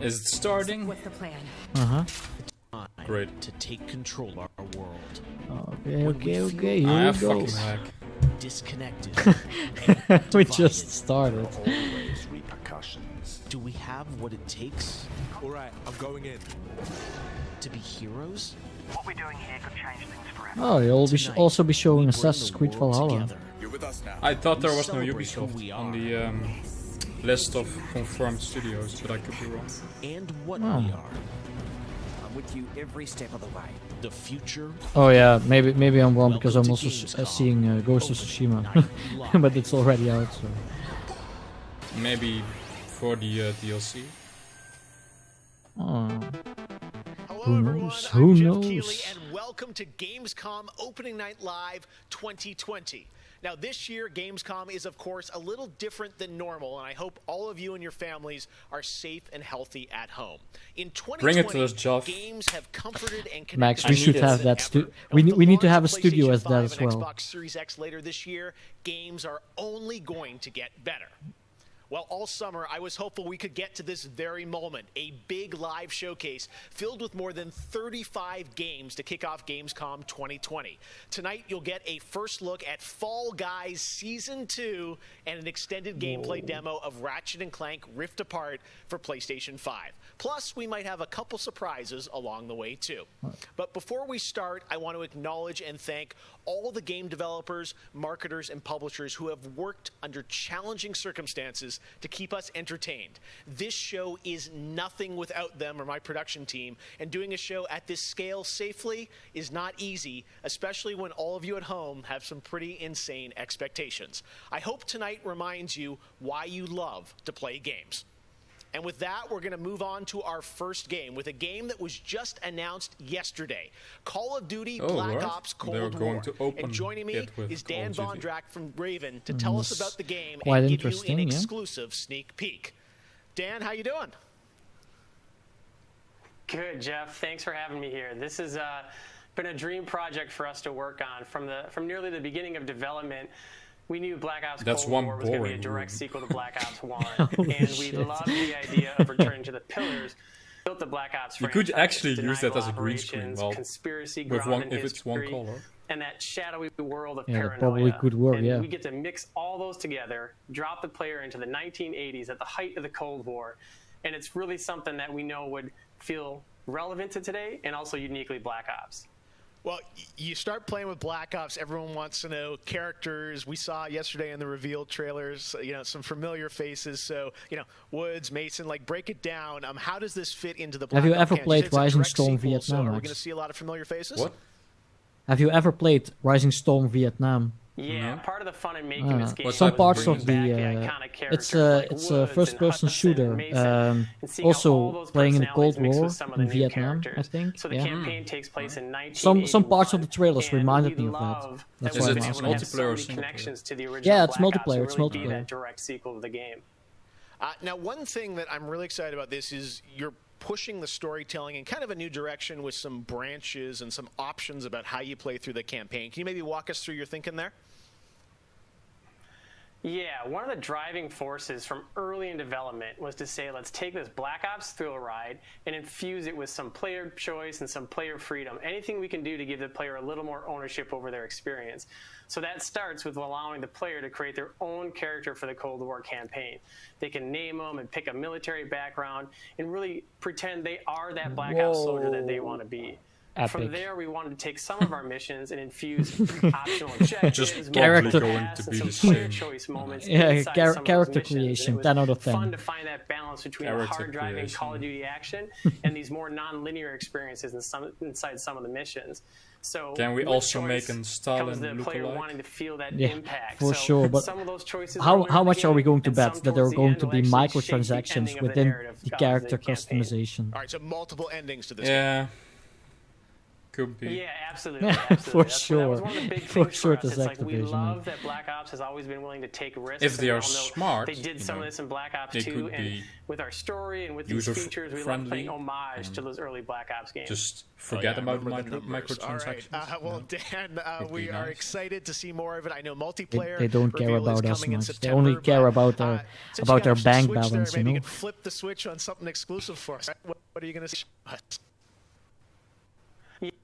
Is it starting? What's the plan? Great. To take control of our world. Okay, here I we have go. fucking lag. Disconnected. We just started. Always repercussions. Do we have what it takes Alright, I'm going in. to be heroes? What we're doing here could change things forever. Oh, you'll be Tonight, also be showing we bring Assassin's the Creed world Valhalla. together. You're with us now. I thought there was no Celebrate who Ubisoft we on are. the list of confirmed studios, but I could be wrong. And what Oh. we are. I'm with you every step of the way. The future. Oh yeah, maybe I'm wrong because I'm Welcome also to Gamescom. seeing Ghost of Tsushima, Night live. but it's already out. So. Maybe for the DLC. Oh. Hello Who everyone, knows? I'm Who Geoff knows? Keighley and welcome to Gamescom Opening Night Live 2020. Now this year Gamescom is of course a little different than normal, and I hope all of you and your families are safe and healthy at home. In 2020, Bring it to us, Geoff. games have comforted and connected Max, we us should more have than that ever. we And with need to the have a launch of studio PlayStation as that 5 as and well. Xbox Series X later this year, games are only going to get better. Well, all summer, I was hopeful we could get to this very moment, a big live showcase filled with more than 35 games to kick off Gamescom 2020. Tonight, you'll get a first look at Fall Guys Season 2 and an extended gameplay demo of Ratchet & Clank Rift Apart for PlayStation 5. Plus, we might have a couple surprises along the way, too. But before we start, I want to acknowledge and thank all the game developers, marketers, and publishers who have worked under challenging circumstances to keep us entertained. This show is nothing without them or my production team, and doing a show at this scale safely is not easy, especially when all of you at home have some pretty insane expectations. I hope tonight reminds you why you love to play games. And with that, we're going to move on to our first game with a game that was just announced yesterday. Call of Duty Black right. Ops They're Cold going War. to open And joining me it with is Call Dan of Duty. Von Drack from Raven to tell us about the game quite and give you interesting, an yeah. exclusive sneak peek. Dan, how you doing? Good, Jeff. Thanks for having me here. This has been a dream project for us to work on. From nearly the beginning of development, we knew Black Ops That's Cold one War was going to be a boring direct room. sequel to Black Ops 1. Holy And we shit. loved the idea of returning to the pillars, built the Black Ops You franchise. could actually use that Denial as a green screen, operations, well, conspiracy, with grounded one if it's one history, color. and that shadowy world of Yeah, that paranoia. probably could work, and yeah. we get to mix all those together, drop the player into the 1980s at the height of the Cold War, and it's really something that we know would feel relevant to today and also uniquely Black Ops. Well, you start playing with Black Ops, everyone wants to know characters. We saw yesterday in the reveal trailers, some familiar faces. So, Woods, Mason, break it down. How does this fit into the Black Have you Ops ever canon? played It's a Rising direct Storm sequel, so Vietnam, are we Max? going to see a lot of familiar faces? What? Have you ever played Rising Storm Vietnam? Yeah, part of the fun in making this game Some was parts bringing of the back iconic characters like it's a Woods first-person and shooter. Hudson, Mason, and seeing how all Also those playing in the Cold personalities mix War with some of the in new Vietnam, I characters. think. So the Yeah. campaign takes place in 1981. Some parts of the trailers and reminded we me of that. love That's that why we've I'm been able asking. to have so Multiplayer or many single connections to the original Yeah, it's Black Ops multiplayer, and it's really be multiplayer. that direct sequel of the game. Now, one thing that I'm really excited about this is you're pushing the storytelling in kind of a new direction with some branches and some options about how you play through the campaign. Can you maybe walk us through your thinking there? Yeah, one of the driving forces from early in development was to say, let's take this Black Ops thrill ride and infuse it with some player choice and some player freedom. Anything we can do to give the player a little more ownership over their experience. So that starts with allowing the player to create their own character for the Cold War campaign. They can name them and pick a military background and really pretend they are that Black Ops soldier that they want to be. Epic. From there, we wanted to take some of our missions and infuse optional objectives, Just character- going to be and the some player same. choice moments. Yeah, inside some of those character missions. And creation, it was 10 out of 10. Fun to find that balance between the Character hard-driving creation. Call of Duty action and these more non-linear experiences inside some of the missions. So Can we with also choice make a Stalin comes the player lookalike? wanting to feel that Yeah, impact. for So sure, but some of those choices How earlier in the much are we game, going to and bet some that there are towards the going end to will be actually shape the microtransactions ending of the within narrative the of character campaign. customization? All right, so multiple endings to this. Yeah. could be. Yeah, absolutely. absolutely. For That was sure. one of the big For things sure for us. it's It's like we Activision, love that Black Ops has always been willing to take risks. If they and are we all know smart, they did you some know, of this in Black Ops they 2, could and be with our story and with these features, we love user-friendly, playing homage to those early Black Ops games. Just forget about remember the numbers. All right. microtransactions. Well, you know? Dan, Would we be are nice. excited to see more of it. I know multiplayer. They don't care reveal is about us coming in much. They September, only care but, about their since you about got their the bank Switch there, balance, maybe you you know. could flip the switch on something exclusive for us. What are you going to see?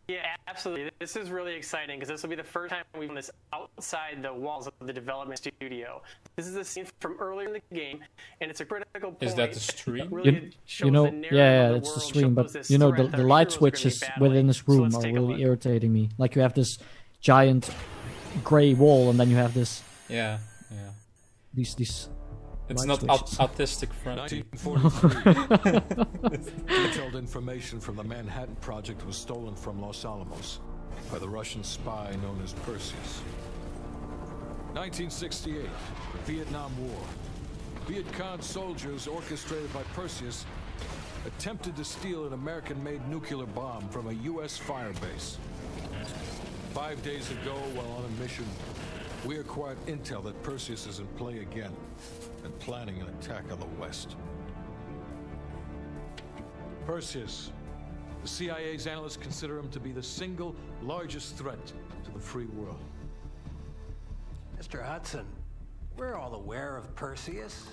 Yeah, absolutely. This is really exciting because this will be the first time we've done this outside the walls of the development studio. This is a scene from earlier in the game, and it's a critical point. Is that the stream? Really shows You know, the narrative yeah, of the it's the world, stream, but shows this you know, threat the that our light heroes are gonna be switches battling. within this So room let's are take a really look. irritating me. Like you have this giant gray wall, and then you have this Yeah. these It's light not switches. autistic friendly. 1943. Detailed information from the Manhattan Project was stolen from Los Alamos by the Russian spy known as Perseus. 1968, the Vietnam War. Viet Cong soldiers orchestrated by Perseus attempted to steal an American-made nuclear bomb from a U.S. firebase. 5 days ago, while on a mission, we acquired intel that Perseus is in play again and planning an attack on the West. Perseus. The CIA's analysts consider him to be the single largest threat to the free world. Mr. Hudson, we're all aware of Perseus.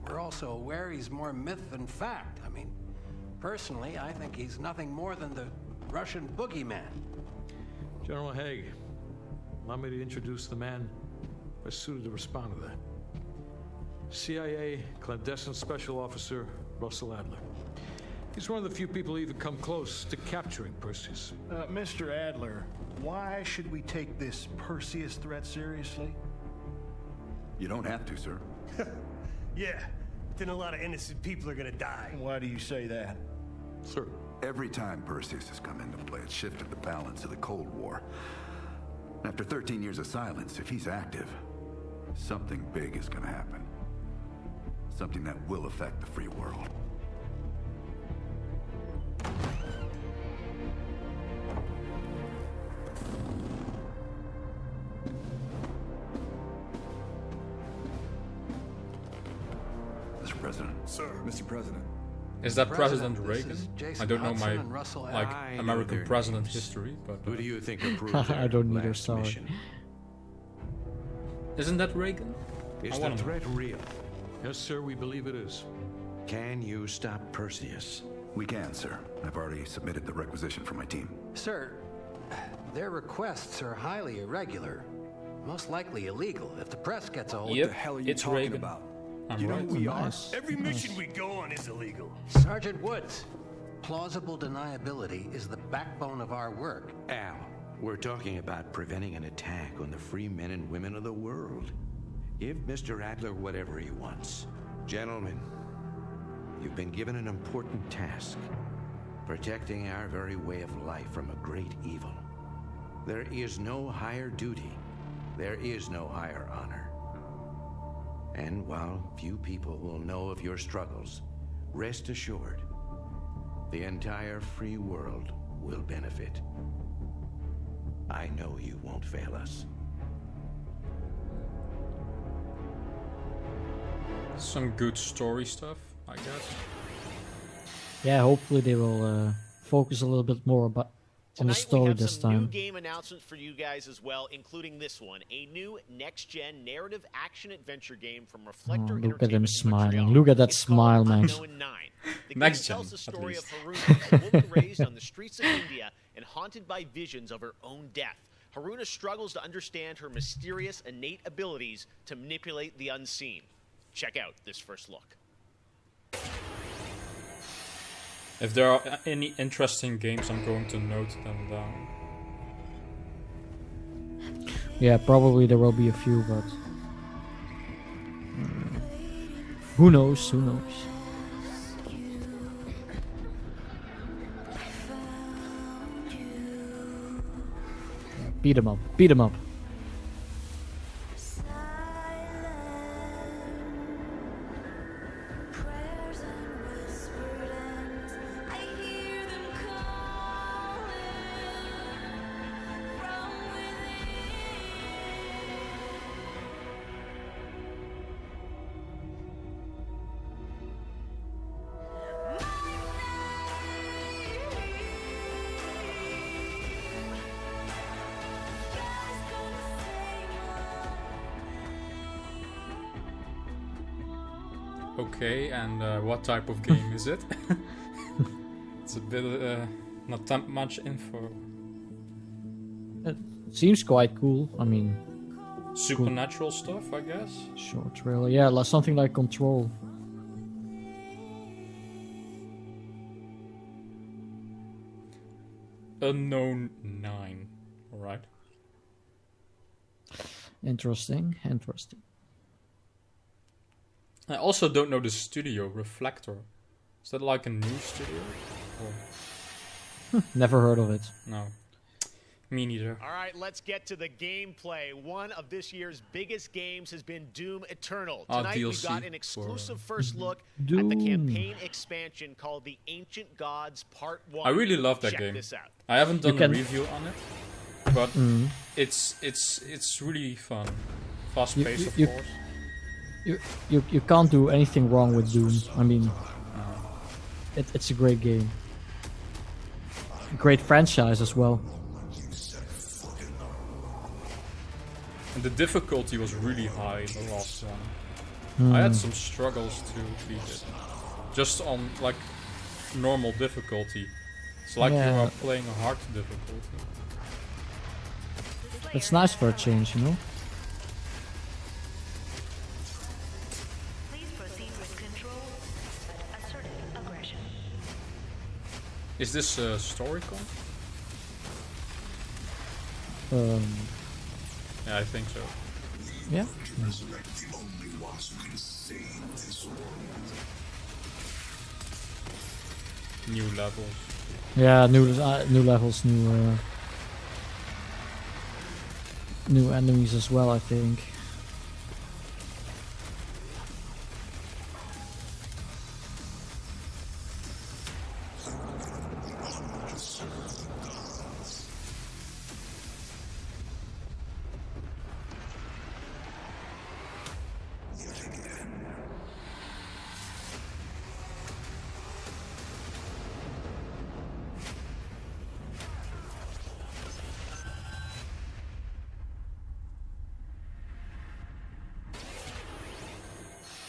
We're also aware he's more myth than fact. I mean, personally, I think he's nothing more than the Russian boogeyman. General Haig, allow me to introduce the man best suited to respond to that. CIA clandestine special officer Russell Adler. He's one of the few people who even come close to capturing Perseus. Mr. Adler, why should we take this Perseus threat seriously? You don't have to, sir. Yeah, then a lot of innocent people are gonna die. Why do you say that? Sir. Every time Perseus has come into play, it shifted the balance of the Cold War. After 13 years of silence, if he's active, something big is gonna happen. Something that will affect the free world. Mr. President. Sir. Mr. President. Is that President, President this Reagan? is Jason I don't know Hudson my and Russell like Adler. I know American their president names. history, but Who do you think approved I their don't need her, last sorry. mission? isn't that Reagan? Is I the wanna know. threat real? Yes, sir, we believe it is. Can you stop Perseus? We can, sir. I've already submitted the requisition for my team. Sir, their requests are highly irregular. Most likely illegal if the press gets a hold. Yep, What the hell are you it's talking Reagan. about? I'm You know right. who we are? Nice. Every mission we go on is illegal. Sergeant Woods, plausible deniability is the backbone of our work. Al, we're talking about preventing an attack on the free men and women of the world. Give Mr. Adler whatever he wants. Gentlemen, you've been given an important task. Protecting our very way of life from a great evil. There is no higher duty. There is no higher honor. And while few people will know of your struggles, rest assured, the entire free world will benefit. I know you won't fail us. Some good story stuff, I guess. Yeah, hopefully they will focus a little bit more about on the Tonight we story have this some new time. game announcements for you guys as well, including this one, a new next-gen narrative action-adventure game from Reflector Oh, look at him Entertainment in smiling. Montreal. Look at that It's smile, called man. Unknown 9. The game Next gen, tells the at story of least. Haruna, a woman raised on the streets of India and haunted by visions of her own death. Haruna struggles to understand her mysterious innate abilities to manipulate the unseen. Check out this first look. If there are any interesting games, I'm going to note them down. Yeah, probably there will be a few, but who knows? Who knows? Beat him up! Beat him up! okay, and what type of game is it? It's a bit not that much info. It seems quite cool. I mean, supernatural stuff, I guess. Short trailer, yeah, like something like Control. Unknown 9. Alright. Interesting. I also don't know the studio, Reflector. Is that like a new studio? Or... Never heard of it. No. Me neither. All right, let's get to the gameplay. One of this year's biggest games has been Doom Eternal. Tonight we've got an exclusive first look at the campaign expansion called The Ancient Gods Part 1. I really love that Check game. This out. I haven't done a review on it, but it's really fun. Fast paced, of course. You can't do anything wrong with Doom. I mean, it's a great game. Great franchise as well. And the difficulty was really high in the last one. I had some struggles to beat it. Just on like normal difficulty. It's like you are playing a hard difficulty. It's nice for a change, you know? Please proceed with control, but assertive aggression. Is this a story con? Yeah, I think so. Yeah. New levels. Yeah, new levels, new enemies as well, I think.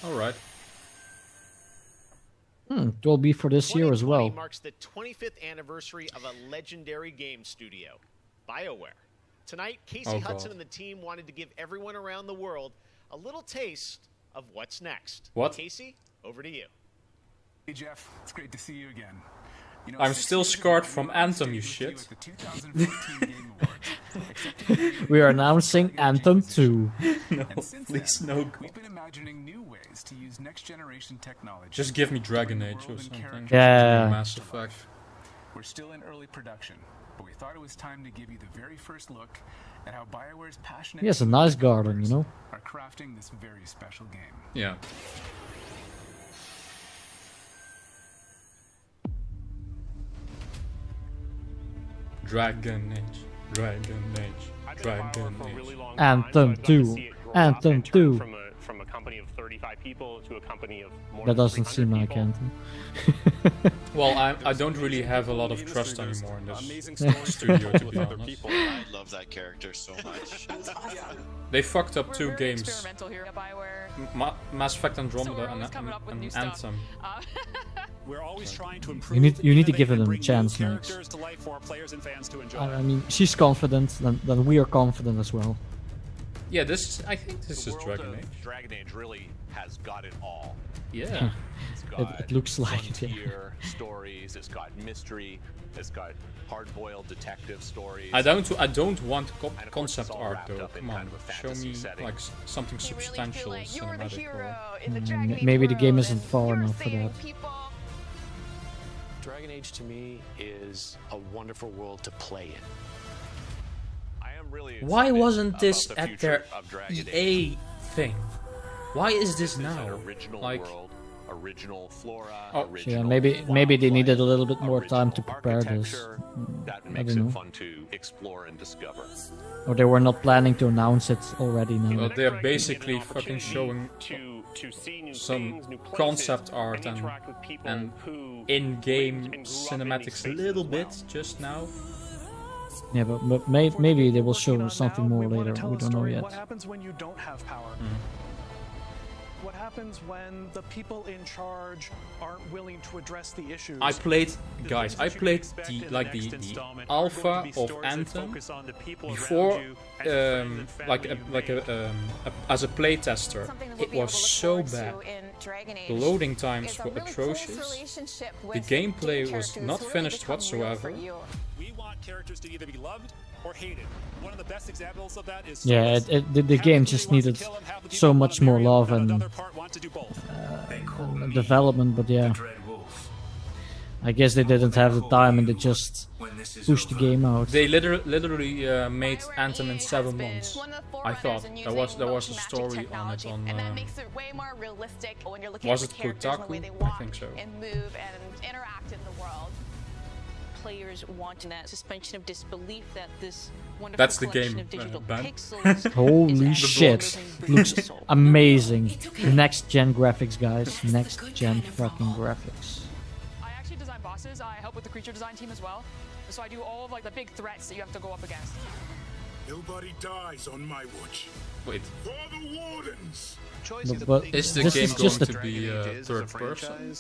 Alright. It will be for this year as well. 2020 marks the 25th anniversary of a legendary game studio, BioWare. Tonight, Casey Hudson and the team wanted to give everyone around the world a little taste of what's next. What? Casey, over to you. Hey Geoff, it's great to see you again. You know, I'm still scarred from Anthem, you shit. We are announcing Anthem 2. No, please no. We've been imagining new ways to use next generation technology. Just give me Dragon Age or something. Yeah. Mass Effect. We're still in early production, but we thought it was time to give you the very first look at how BioWare's passionate He has a nice garden, you know? are crafting this very special game. Yeah. Dragon Age. Dragon Age. Dragon Age. Anthem 2. Anthem 2. From a company of 35 people to a company of more That than doesn't seem like Anthem. Well, I don't really have a lot of trust anymore in this studio, to be honest. I love that character so much. They fucked up 2 games. Mass Effect Andromeda and Anthem. We're always trying to improve. You need to give them a chance, Max. To life for our players and fans to enjoy. I mean, she's confident, then we are confident as well. Yeah, I think this is Dragon Age. Dragon Age really has got it all. Yeah. It's got it looks like it. frontier stories. It's got mystery. It's got hard-boiled detective stories. I don't want concept art though. Come on, show me like something substantial, cinematic. Maybe the game isn't far enough for that. Dragon Age to me is a wonderful world to play in. I am really Why wasn't this the at their EA thing? Why is this now? Like, world, original flora, Yeah, maybe they needed a little bit more time to prepare this. That I makes don't it know. fun to explore and discover. Or they were not planning to announce it already now. But they're basically fucking showing some concept art and in-game cinematics a little bit just now. Yeah, but maybe they will show something more later. We don't know yet. What happens when you don't have power? What happens when the people in charge aren't willing to address the issues? I played the alpha of Anthem before, as a playtester. It was so bad. The loading times were atrocious. The gameplay was not finished whatsoever. We want characters to either be loved or hated. One of the best examples of that is Yeah, the game just needed so much more love and development, but yeah. I guess they didn't have the time and they just pushed the game out. They literally made Anthem in 7 months. I thought there was a story on it on. Was it Kotaku? I think so. And move and interact in the world. Players wanting that suspension of disbelief that this wonderful That's the collection game, of digital Ben. pixels Holy is shit. Looks amazing. Next gen graphics, guys. Next gen fucking graphics. I actually design bosses. I help with the creature design team as well. So I do all of like the big threats that you have to go up against. Nobody dies on my watch. Wait. For the wardens. But Is the this game is just going a to be third person?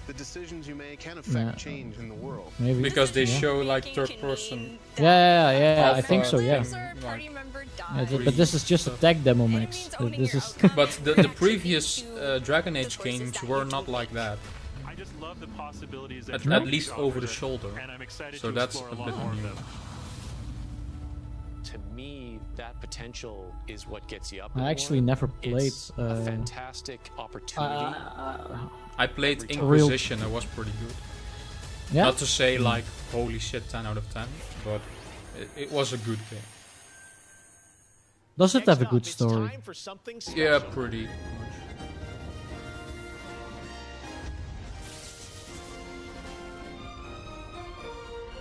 The decisions you make can affect change in the world. Maybe. Because they show like third person. Yeah, I think so, yeah. thing, like- But this is just a tech demo, Max. This is But the previous Dragon Age games were not like that. I just love the possibilities that At least over the shoulder. and I'm excited So to that's explore a a bit lot more of new. them. To me, that potential is what gets you up. I in the actually morning. never played, It's a fantastic opportunity. I played Return. Inquisition, it was pretty good. Yeah? Not to say like, holy shit, 10 out of 10, but it was a good game. Does it have a good story? Yeah, pretty much.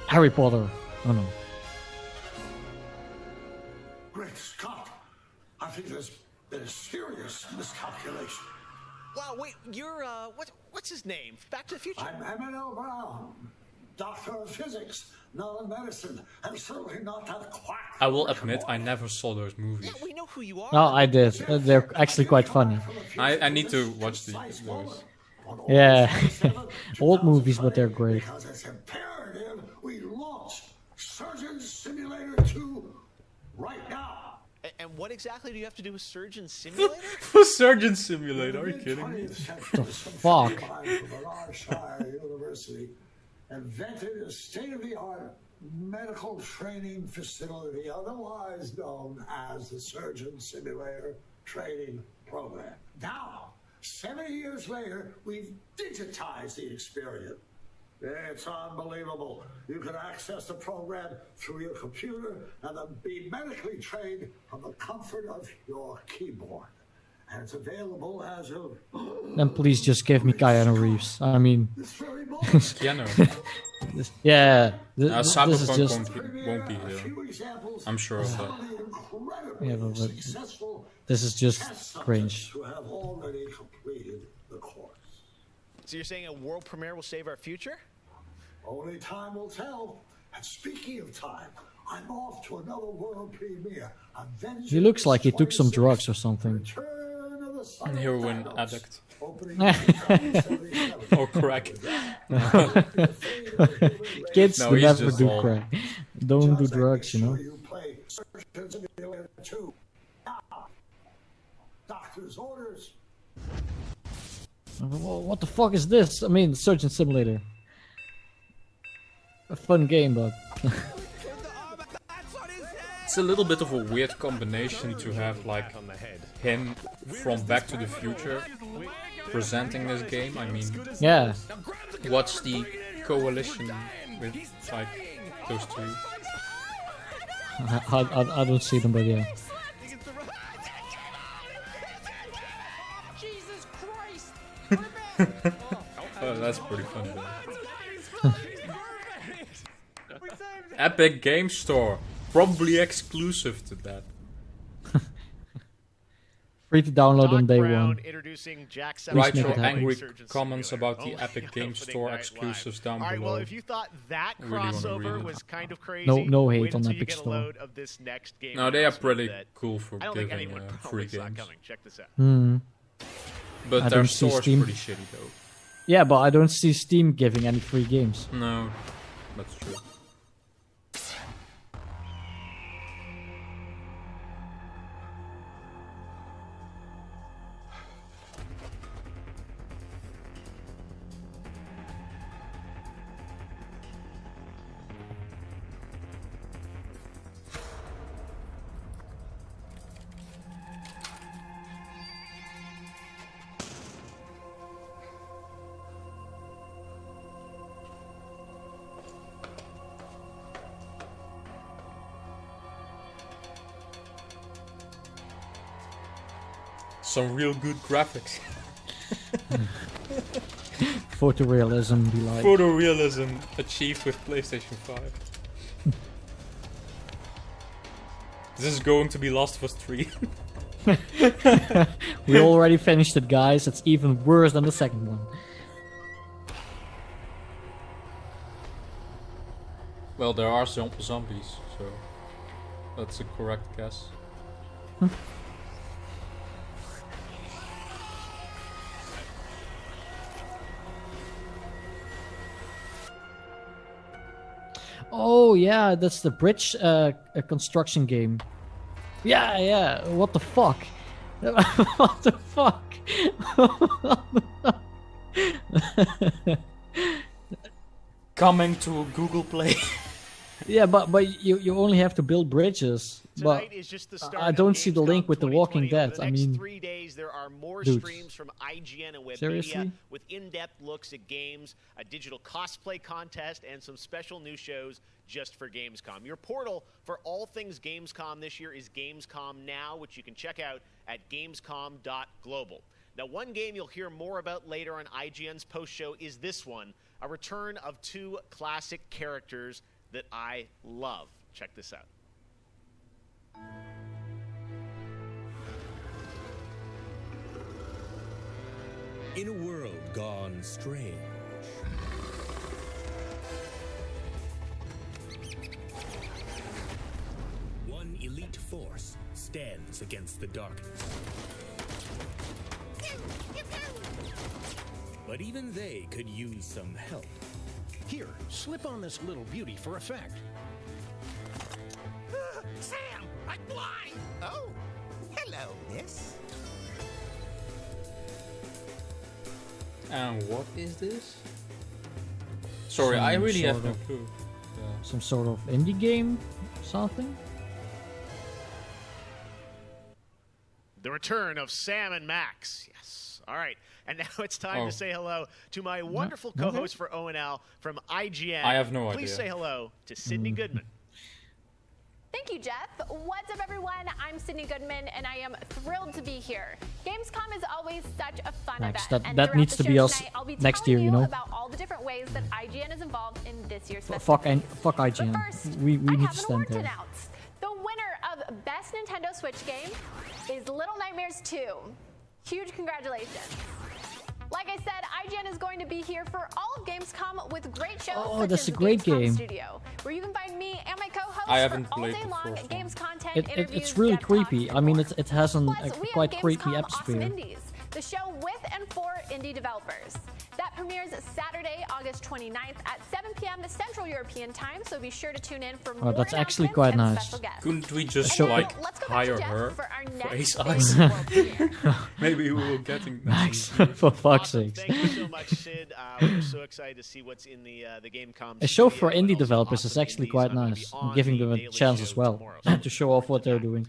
Harry Potter. Oh no. Great Scott! I think there's been a serious miscalculation. Wow, wait, you're, what's his name? Back to the Future? I'm Emmett Brown, doctor of physics, not of medicine, and certainly not that quack. I will admit, I never saw those movies. We know who you are. Oh, I did. They're actually quite funny. I need to watch those. Yeah. Old movies, but they're great. Because it's imperative we launch Surgeon Simulator 2 right now. And what exactly do you have to do with Surgeon Simulator? Surgeon Simulator, are you kidding me? The fuck? University invented a state-of-the-art medical training facility, otherwise known as the Surgeon Simulator Training Program. Now, 70 years later, we've digitized the experience. It's unbelievable. You can access the program through your computer and then be medically trained from the comfort of your keyboard. And it's available as of... Then please just give me Keanu Reeves. I mean... Keanu. Yeah. This is Cyberpunk just... won't be here. I'm sure of that. Yeah, but this is just cringe. who have already completed the course. So you're saying a world premiere will save our future? Only time will tell. And speaking of time, I'm off to another world premiere. He looks like he took some drugs or something. Heroin addict. Or crack. Kids No, would he's never just do all- crack. Don't do drugs, you know. Doctor's orders. What the fuck is this? I mean, Surgeon Simulator. A fun game, but... It's a little bit of a weird combination to have like him from Back to the Future presenting this game. I mean, Yeah. what's the coalition with like those two? I don't see them, but yeah. Oh, that's pretty funny though. Epic Game Store, probably exclusive to that. Free to download on day Brown one. introducing Jack Write make your it happen. angry Surgeon comments about the Simulator. Epic Only Game on Store Opening Night exclusives Live. down All right, below. well, if you thought that I really wanna crossover read it. was kind of crazy, No hate wait on until you Epic get a Store. load of this next game No, they are announcement pretty that cool for I don't think giving anyone free probably saw games. coming. Check this out. Hmm. But I their don't see store's Steam. pretty shitty though. Yeah, but I don't see Steam giving any free games. No, that's true. Some real good graphics. Photorealism, be like. Photorealism achieved with PlayStation 5. This is going to be Last of Us 3. We already finished it, guys. It's even worse than the second one. Well, there are some zombies, so that's a correct guess. Oh yeah, that's the bridge construction game. Yeah, yeah. What the fuck? What the fuck? Coming to Google Play. Yeah, but you only have to build bridges. Tonight But is just the start I of don't see the Gamescom link with The Walking 2020. Over Dead. the I next mean, 3 days, there are more dude. streams from IGN and Web Seriously? Media with in-depth looks at games, a digital cosplay contest, and some special new shows just for Gamescom. Your portal for all things Gamescom this year is Gamescom Now, which you can check out at gamescom.global. Now, one game you'll hear more about later on IGN's post-show is this one, a return of 2 classic characters that I love. Check this out. In a world gone strange, one elite force stands against the darkness. But even they could use some help. Here, slip on this little beauty for effect. Sam, I'm blind! Oh, hello, miss. And what is this? Sorry, I Some really have sort no of- clue. some sort of indie game, something. The return of Sam and Max. Yes. All right. And now it's time Oh. to say hello to my wonderful okay. co-host for ONL from IGN. I have no Please idea. say hello to Sydney Goodman. Thank you, Jeff. What's up, everyone? I'm Sydney Goodman, and I am thrilled to be here. Gamescom is always such a fun Next, event. that- and that throughout needs the to be show us tonight, I'll be next telling year, you know? about all the different ways that IGN is involved in this year's Fuck festivities. IGN. But first, we I need have to an stand award to there. announce. The winner of Best Nintendo Switch Game is Little Nightmares 2. Huge congratulations. Like I said, IGN is going to be here for all of Gamescom with great shows Oh, such that's as a great Gamescom game. Studio, where you can find me and my co-hosts I haven't for all played day the long first one. games content, It's interviews, really dev talks, creepy. and I mean, more. it has a Plus, we have quite creepy Gamescom atmosphere. Awesome Indies, the show with and for indie developers. That premieres Saturday, August 29th at 7 p.m. Central European Time, so be sure to tune in for more that's actually announcements quite and nice. special guests. Couldn't we just And now, like let's go back to hire Jeff her for our for next Ace big Ice? world premiere. Maybe we will get Max, for fuck's sake. Thank you so much, Sid. We're so excited to see what's in the Gamescom. A show for studio and indie also developers is awesome actually indies. quite I'm gonna be nice, on giving the them a Daily chance Show as well tomorrow, so to show off what they're doing.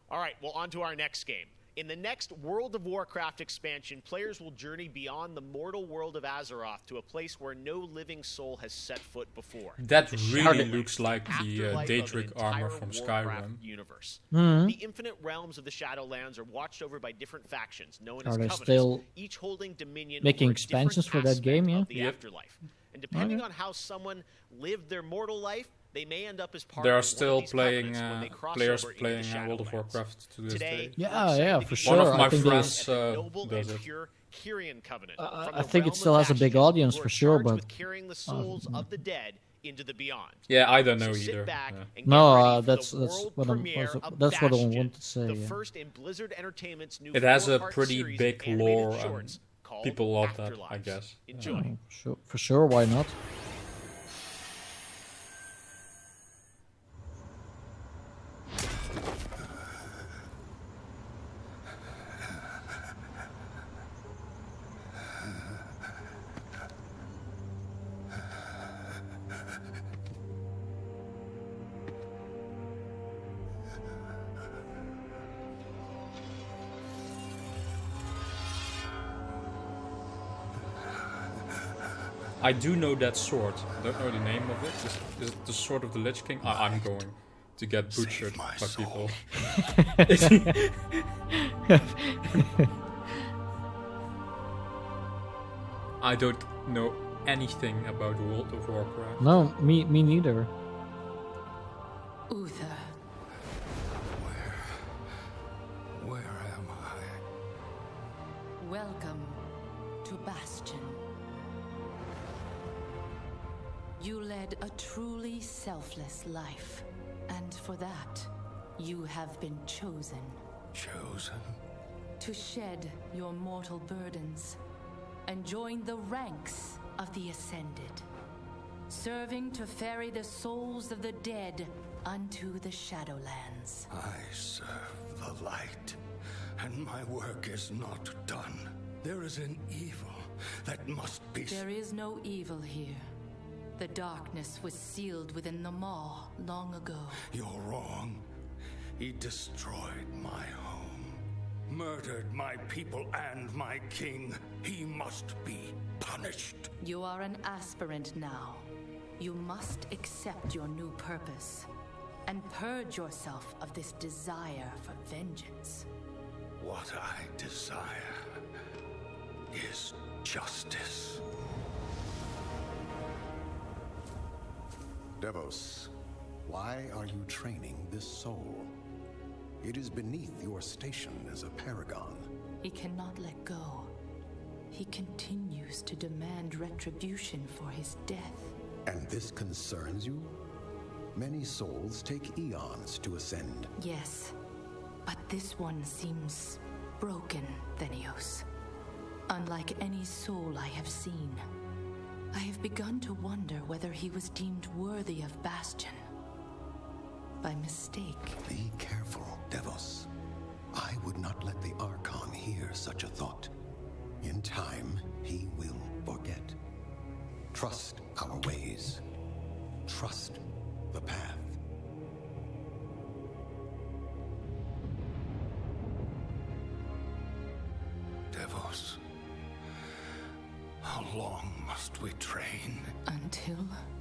All right, well, on to our next game. In the next World of Warcraft expansion, players will journey beyond the mortal world of Azeroth to a place where no living soul has set foot before. That The really Shadowlands, looks like the afterlife of Daedric an armor entire from Warcraft Skyrim. universe. Mhm. The infinite realms of the Shadowlands are watched over by different factions known as Are they Covenants, still each holding dominion making over a expansions different for that aspect game, yeah? of the Yep. afterlife. And depending Okay. on how someone lived their mortal life, they may end up as part There of are one still of these playing covenants when they cross players over into playing the World of Shadowlands. Warcraft to this Today, day. Yeah, yeah, for One sure. of my I think friends a noble does and it. pure Kyrian covenant. I from the think it realm still of has a big Bastion, audience who are for sure, charged but with carrying the souls of the dead into the Beyond. Yeah, I don't know So either. Sit back Yeah. and No, get ready for that's the that's world what premiere of that's what I Bastion, wanted to say. the Yeah. first in Blizzard Entertainment's new It has a 4-part pretty series big of animated lore, and shorts called people love that, I Afterlives. guess. Enjoy. Oh, sure, for sure, why not? I do know that sword. I don't know the name of it. Is it the sword of the Lich King? I'm going to get butchered by people. I don't know anything about World of Warcraft. No, me neither. Uther. Where am I? Welcome to Bastion. You led a truly selfless life, and for that, you have been chosen. Chosen? To shed your mortal burdens and join the ranks of the Ascended, serving to ferry the souls of the dead unto the Shadowlands. I serve the light, and my work is not done. There is an evil that must be... There is no evil here. The darkness was sealed within the Maw long ago. You're wrong. He destroyed my home, murdered my people and my king. He must be punished. You are an aspirant now. You must accept your new purpose and purge yourself of this desire for vengeance. What I desire is justice. Devos, why are you training this soul? It is beneath your station as a paragon. He cannot let go. He continues to demand retribution for his death. And this concerns you? Many souls take eons to ascend. Yes, but this one seems broken, Thenios. Unlike any soul I have seen. I have begun to wonder whether he was deemed worthy of Bastion. By mistake. Be careful, Devos. I would not let the Archon hear such a thought. In time, he will forget. Trust our ways. Trust the path. Devos, how long must we train? Until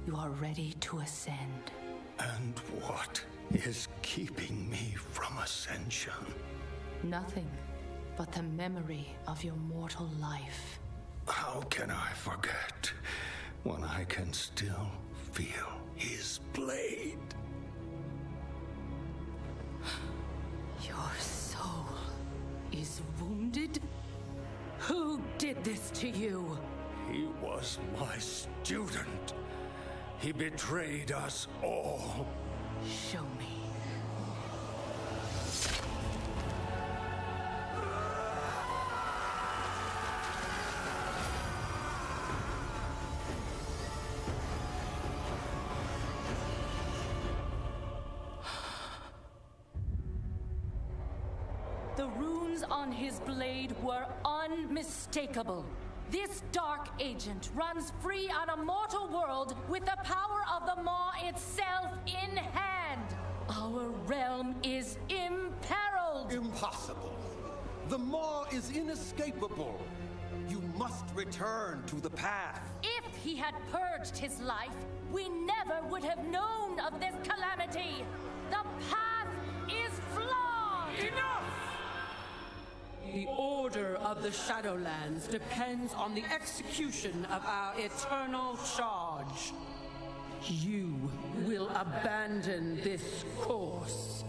you are ready to ascend. And what is keeping me from ascension? Nothing but the memory of your mortal life. How can I forget when I can still feel his blade? Your soul is wounded? Who did this to you? He was my student. He betrayed us all. Show me. The runes on his blade were unmistakable. This dark agent runs free on a mortal world with the power of the Maw itself in hand. Our realm is imperiled. Impossible. The Maw is inescapable. You must return to the path. If he had purged his life, we never would have known of this calamity. The path is flawed. Enough! The order of the Shadowlands depends on the execution of our eternal charge. You will abandon this course.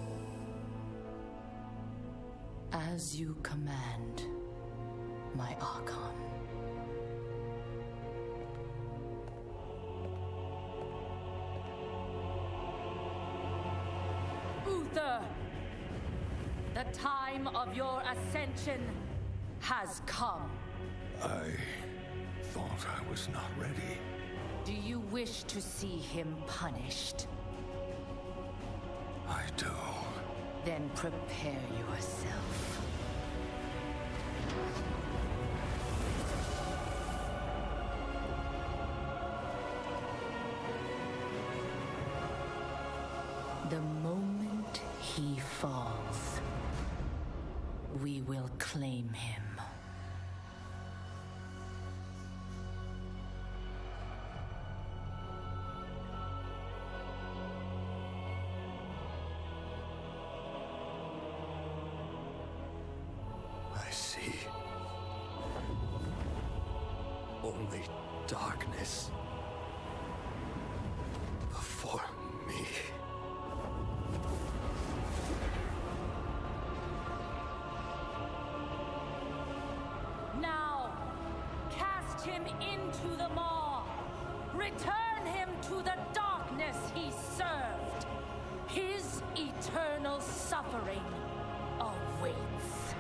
As you command, my Archon. Luther, the time of your ascension has come. I thought I was not ready. Do you wish to see him punished? I do. Then prepare yourself. The moment he falls, we will claim him. I see. Only darkness before me. Now, cast him into the maw. Return him to the darkness he served. His eternal suffering awaits.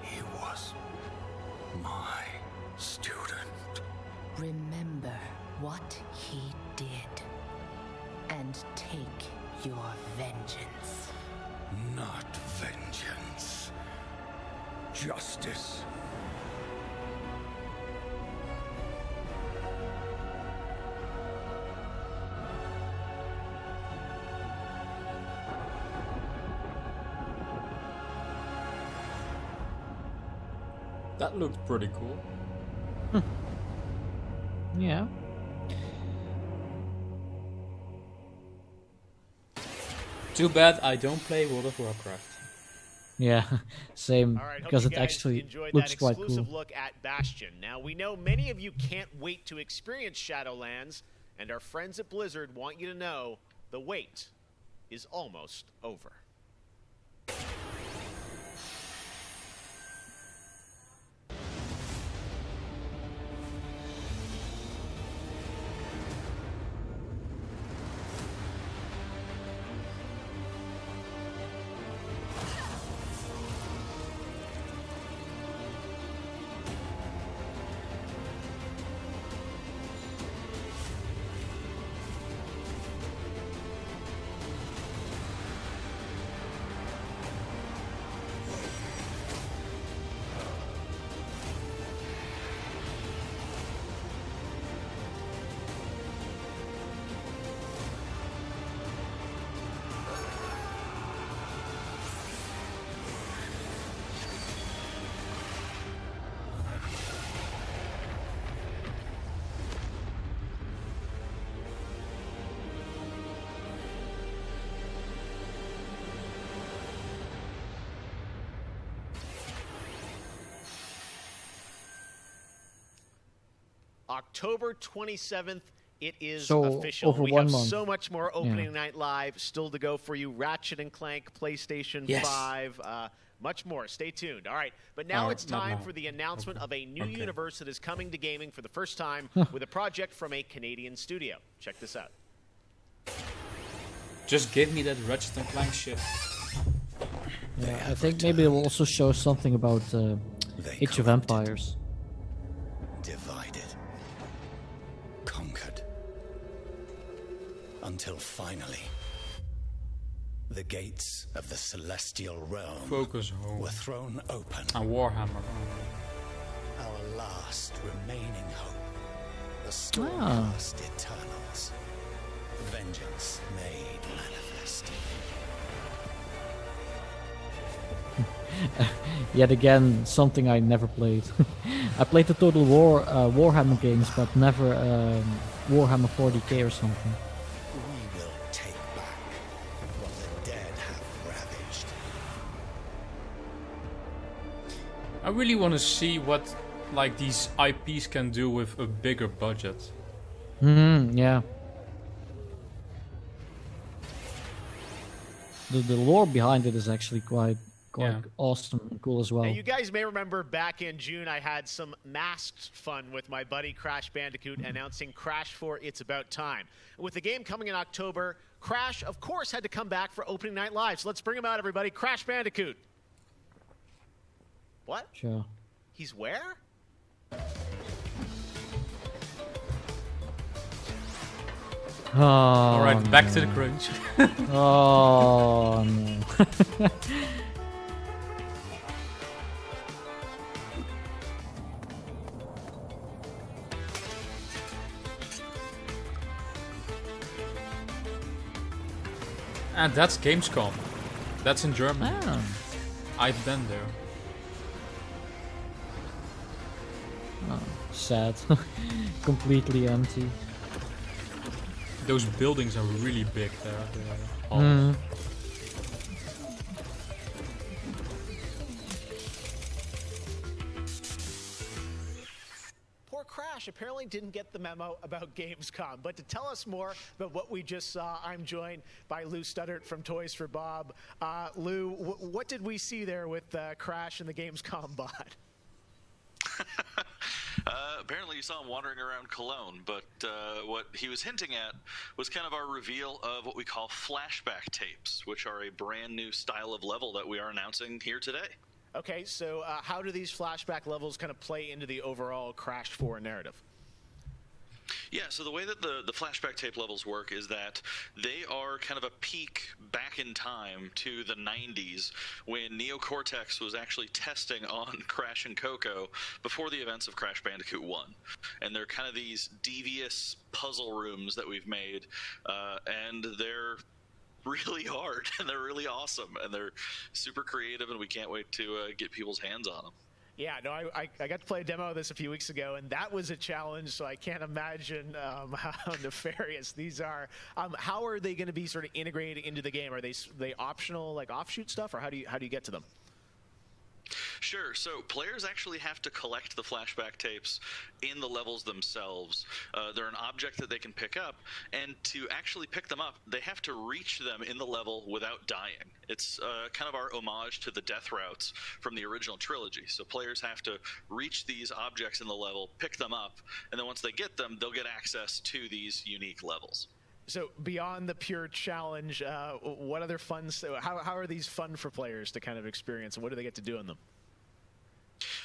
He was my student. Remember what he did, and take your vengeance. Not vengeance. Justice. That looked pretty cool. Yeah. Too bad I don't play World of Warcraft. Yeah, same. All right, hope because you it guys actually enjoyed looks that quite exclusive cool. look at Bastion. Now, we know many of you can't wait to experience Shadowlands, and our friends at Blizzard want you to know the wait is almost over. October 27th, it is So, official. over We 1 have month. so much more opening Yeah. night live still to go for you. Ratchet & Clank, PlayStation Yes. 5, much more. Stay tuned. All right, but now Oh, it's not time now. for the announcement of a new Okay. universe that is coming to gaming for the first time with a project from a Canadian studio. Check this out. Just give me that Ratchet and Clank shit. Yeah, I think maybe it will also show something about Age of Empires. Divided. Conquered. Until finally, the gates of the celestial realm Focus home. were thrown open. And Warhammer. Our last remaining hope. The storm-cast Eternals. Vengeance made manifest. Yet again, something I never played. I played the Total War Warhammer games, but never Warhammer 40k or something. We will take back what the dead have ravaged. I really want to see what like these IPs can do with a bigger budget. Yeah. The lore behind it is actually quite awesome and cool as well. Now, you guys may remember back in June, I had some masked fun with my buddy Crash Bandicoot announcing Crash 4 It's About Time. With the game coming in October, Crash, of course, had to come back for opening night live. So let's bring him out, everybody. Crash Bandicoot. What? Sure. He's where? Oh, Alright, back to the crunch. Oh, no. And that's Gamescom. That's in Germany. Ah. I've been there. Oh, sad. Completely empty. Those buildings are really big there. Mm. Poor Crash apparently didn't get the memo about Gamescom. But to tell us more about what we just saw, I'm joined by Lou Studdert from Toys for Bob. Lou, what did we see there with Crash and the Gamescom bot? Apparently you saw him wandering around Cologne, but what he was hinting at was kind of our reveal of what we call flashback tapes, which are a brand new style of level that we are announcing here today. Okay, so how do these flashback levels kind of play into the overall Crash 4 narrative? Yeah, so the way that the flashback tape levels work is that they are kind of a peek back in time to the 90s when Neo Cortex was actually testing on Crash and Coco before the events of Crash Bandicoot 1. And they're kind of these devious puzzle rooms that we've made, and they're really hard, and they're really awesome, and they're super creative, and we can't wait to get people's hands on them. Yeah, no, I got to play a demo of this a few weeks ago, and that was a challenge, so I can't imagine how nefarious these are. How are they going to be sort of integrated into the game? Are they optional, like offshoot stuff, or how do you get to them? Sure. So players actually have to collect the flashback tapes in the levels themselves. They're an object that they can pick up, and to actually pick them up, they have to reach them in the level without dying. It's kind of our homage to the death routes from the original trilogy. So players have to reach these objects in the level, pick them up, and then once they get them, they'll get access to these unique levels. So beyond the pure challenge, what other fun? How are these fun for players to kind of experience, and what do they get to do in them?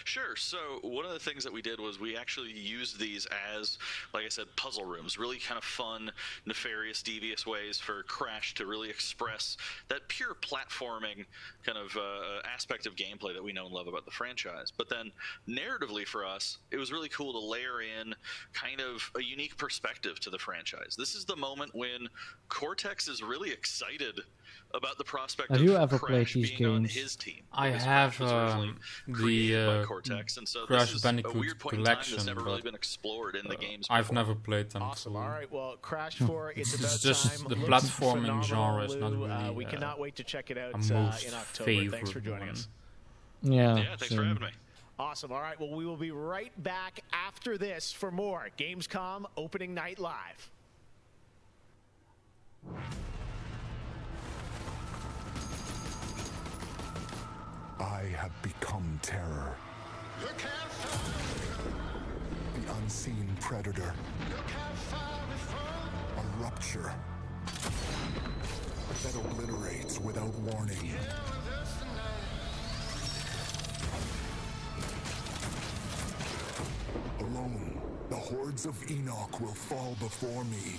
Sure. So one of the things that we did was we actually used these as, like I said, puzzle rooms, really kind of fun, nefarious, devious ways for Crash to really express that pure platforming kind of aspect of gameplay that we know and love about the franchise. But then narratively for us, it was really cool to layer in kind of a unique perspective to the franchise. This is the moment when Cortex is really excited about the prospect Have you of ever Crash played these being on games? his team. I Because have Crash was originally created by Cortex, and so Crash this is Bandicoot a weird point in time collection, that's never really but been explored in the games I've before. never played them. Awesome. So All right. Well, Crash 4, it's about it's just time. the Looks platforming phenomenal, genre is not Lou. really. We cannot wait to check it out a in most October. Thanks for joining one. us. Yeah. Thanks for having me. Awesome. All right. Well, we will be right back after this for more Gamescom Opening Night Live. I have become terror. The unseen predator. A rupture that obliterates without warning. Alone, the hordes of Enoch will fall before me.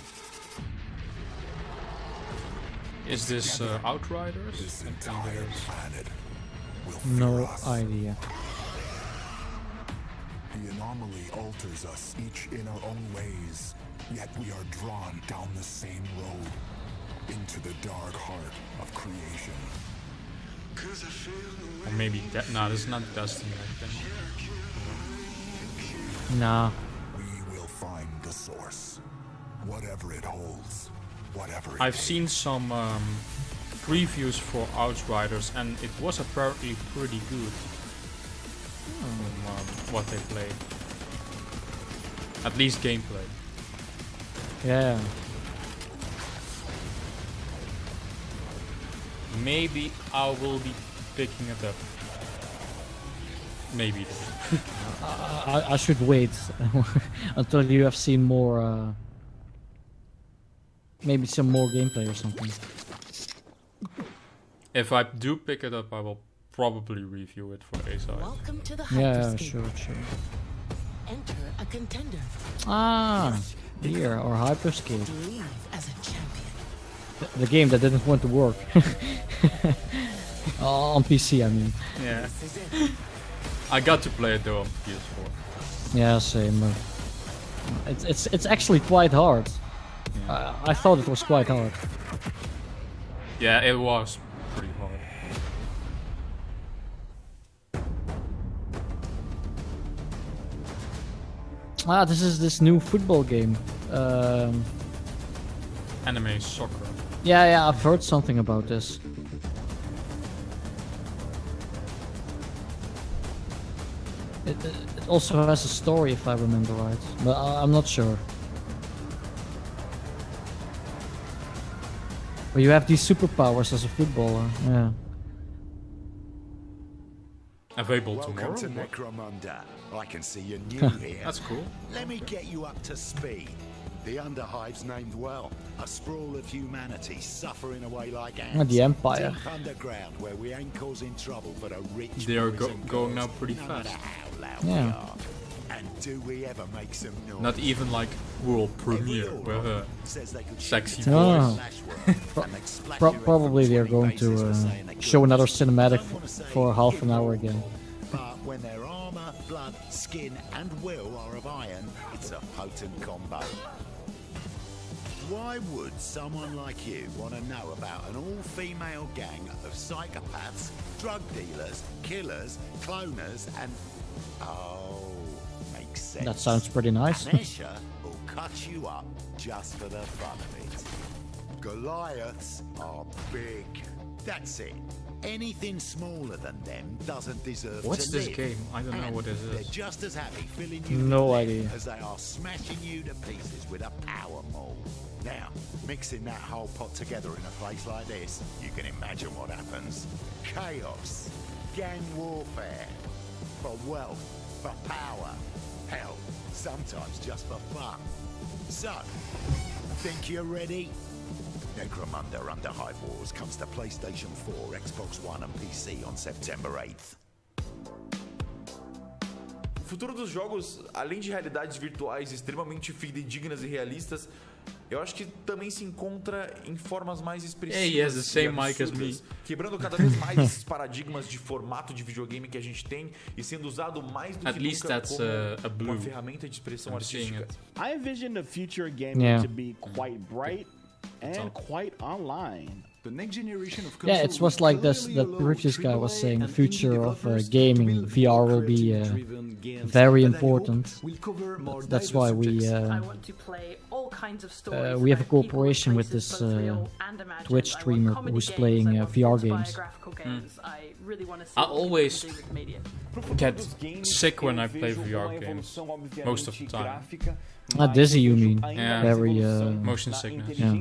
Is this Outriders? This entire planet will fear No us. idea. The anomaly alters us, each in our own ways, yet we are drawn down the same road, into the dark heart of creation. Or maybe no, this is not Destiny, I think. Nah. We will find the source, whatever it holds, whatever it I've seen some previews for Outriders, and it was apparently pretty good. From what they played. At least gameplay. Yeah. Maybe I will be picking it up. Maybe. I should wait until you have seen more. maybe some more gameplay or something. If I do pick it up, I will probably review it for A-side. Welcome to the Yeah, hyperscape. sure. Enter a contender. Ah, here, or Hyperscape. Leave as a champion. The game that didn't want to work. On PC, I mean. Yeah. I got to play it though on PS4. Yeah, same. It's actually quite hard. I thought it was quite hard. Yeah, it was pretty hard. Ah, this is this new football game. Anime soccer. Yeah, I've heard something about this. It also has a story, if I remember right, but I'm not sure. But you have these superpowers as a footballer, yeah. Available Welcome tomorrow? to Necromunda. I can see you're new here. That's cool. Let me get you up to speed. The Underhive's named well. A sprawl of humanity suffering away like ants. The Empire. Deep underground where we ain't causing trouble for the rich. They are boys and going girls, now pretty no matter fast. how loud Yeah. we are. And do we ever make some noise? Not even like world premiere with a sexy Oh. voice. Probably they're going to show another cinematic for half an hour again. But when their armor, blood, skin, and will are of iron, it's a potent combo. Why would someone like you want to know about an all-female gang of psychopaths, drug dealers, killers, cloners, and... Oh, makes sense. That sounds pretty nice. Nesha will cut you up just for the fun of it. Goliaths are big. That's it. Anything smaller than them doesn't deserve What's to this live. game? I don't know And what this is. They're just as happy filling you No with idea. lead as they are smashing you to pieces with a power maul. Now, mixing that whole pot together in a place like this, you can imagine what happens. Chaos, gang warfare, for wealth, for power, hell, sometimes just for fun. So, think you're ready? Necromunda Underhive Wars comes to PlayStation 4, Xbox One and PC on September 8th. O futuro dos jogos, além de realidades virtuais extremamente fidedignas e realistas, eu acho que também se encontra em formas mais expressivas. Hey, he has the same e mic as me. absurdas, quebrando cada vez mais esses paradigmas de formato de videogame que a gente tem e sendo usado mais do At que least nunca that's como a blue. uma ferramenta de expressão I'm seeing artística. I envision the future of gaming Yeah. to be quite bright and quite online. The next generation of Yeah, it was like this. The previous guy was saying the future of gaming, VR will be very important. That's why we I want to play all kinds of stories we have a about people, cooperation with places, this both real and imagined. Twitch I want streamer comedy who's games, playing I want VR games. autobiographical games. I really want to see I what people always do with media. get sick when I play VR games. Most of the time. Dizzy, you mean? Yeah. Very motion sickness. Yeah.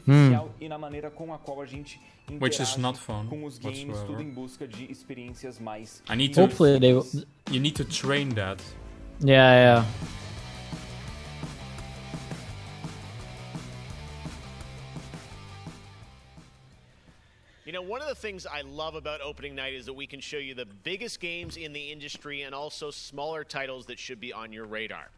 Hmm. e na maneira com a qual a gente Which is interage not fun com os games, tudo whatsoever. em busca de experiências mais I need to. Hopefully they will. You need to train that. Yeah. You know, one of the things I love about opening night is that we can show you the biggest games in the industry and also smaller titles that should be on your radar.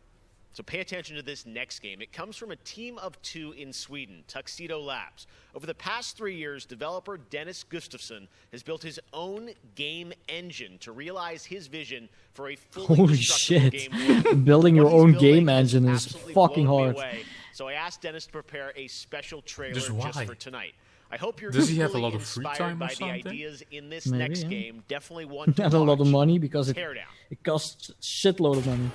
So pay attention to this next game. It comes from a team of two in Sweden, Tuxedo Labs. Over the past 3 years, developer Dennis Gustafsson has built his own game engine to realize his vision for a fully Holy destructible shit! game world. Building your What he's own building game has engine is absolutely fucking blown me hard. away. So I asked Dennis to prepare a special trailer Just just why? for tonight. I hope you're Does he have a equally lot of free inspired time or by the something? ideas in this Maybe, next yeah. game. Definitely one to Not a lot of watch. money because it Tear down. costs shitload of money.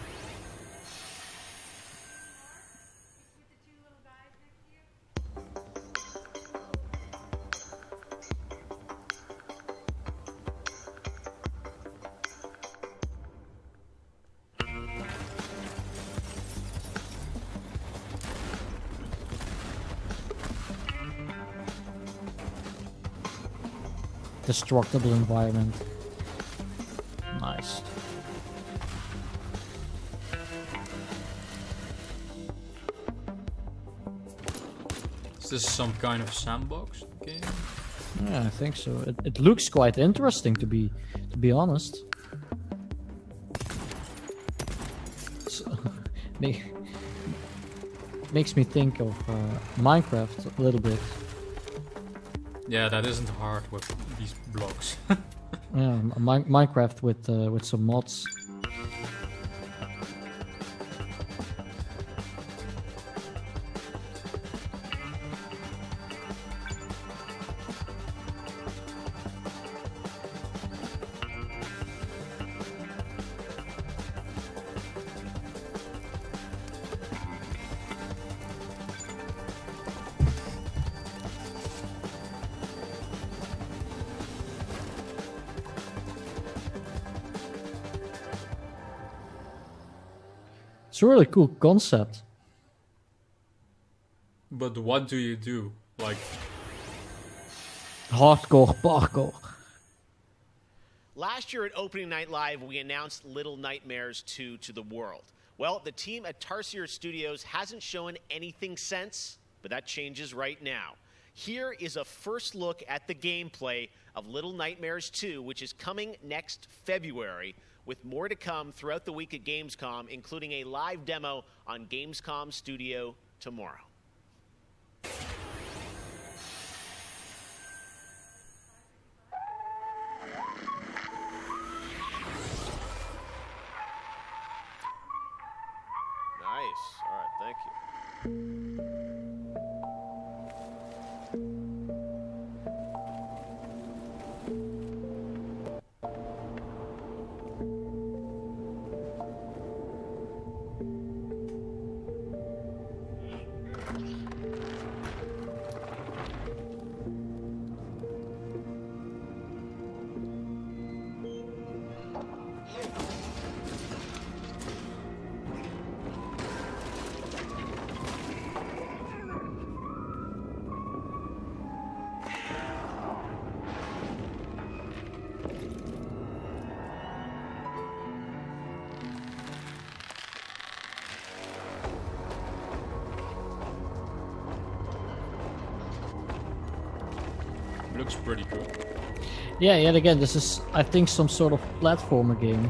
Destructible environment. Nice. Is this some kind of sandbox game? Yeah, I think so. It looks quite interesting, to be honest. So, makes me think of Minecraft a little bit. Yeah, that isn't hard with these blocks. Yeah, Minecraft with some mods. It's a really cool concept. But what do you do? Like... Hardcore parkour. Last year at Opening Night Live, we announced Little Nightmares 2 to the world. Well, the team at Tarsier Studios hasn't shown anything since, but that changes right now. Here is a first look at the gameplay of Little Nightmares 2, which is coming next February, with more to come throughout the week at Gamescom, including a live demo on Gamescom Studio tomorrow. Nice. All right, thank you. Looks pretty cool. Yeah, yet again, this is, I think, some sort of platformer game,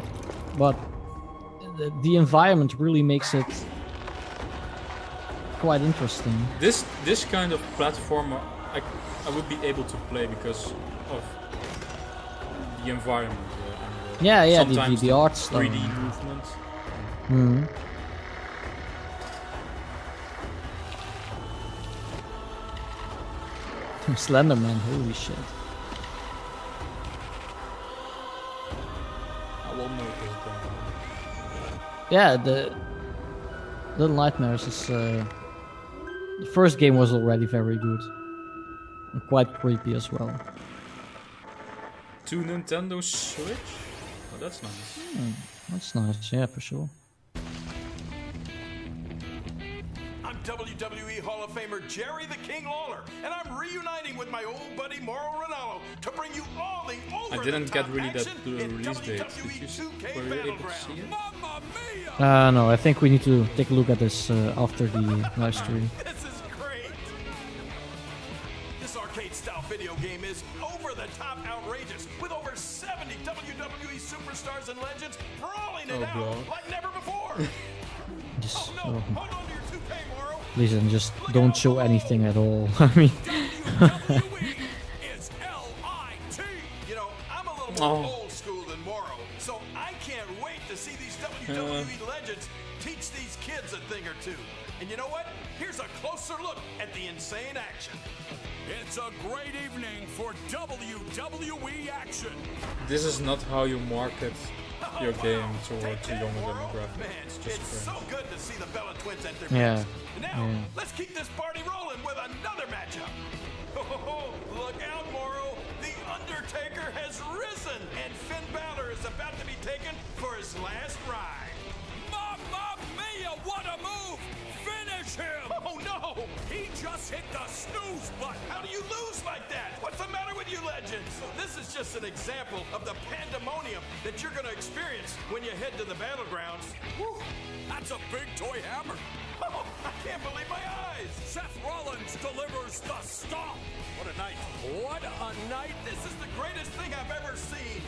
but the environment really makes it quite interesting. This kind of platformer, I would be able to play because of the environment. And yeah, sometimes the art style. 3D movement. Mm-hmm. Slenderman, holy shit. I will notice that. Yeah, the Little Nightmares is... the first game was already very good. And quite creepy as well. To Nintendo Switch? Oh, that's nice. That's nice, yeah, for sure. I'm WWE Hall of Famer Jerry the King Lawler, and I'm reuniting with my old buddy Mauro Ranallo to bring you all the I didn't get really that release date. Were you able to see it? No, I think we need to take a look at this after the live stream. This is great! This arcade-style video game is over-the-top outrageous, with over 70 WWE superstars and legends brawling it out like never before! Just, hold on to your toupee, Mauro! Please, and just don't show anything at all. I mean... It's L-I-T! You know, I'm a little more old school than Mauro, so I can't wait to see these WWE legends teach these kids a thing or two. And you know what? Here's a closer look at the insane action. It's a great evening for WWE action. This is not how you market your game towards a younger demographic. Man, it's so good to see the Bella Twins at their Yeah. best. Now, let's keep this party rolling with another matchup. Oh, look out, Mauro. The Undertaker has risen, and Finn Balor is about to be taken for his last ride. Mamma mia, what a move! Finish him! Oh, no! He just hit the snooze button. How do you lose like that? What's the matter with you legends? This is just an example of the pandemonium that you're going to experience when you head to the battlegrounds. Whew, that's a big toy hammer. I can't believe my eyes! Seth Rollins delivers the stomp! What a night. What a night! This is the greatest thing I've ever seen!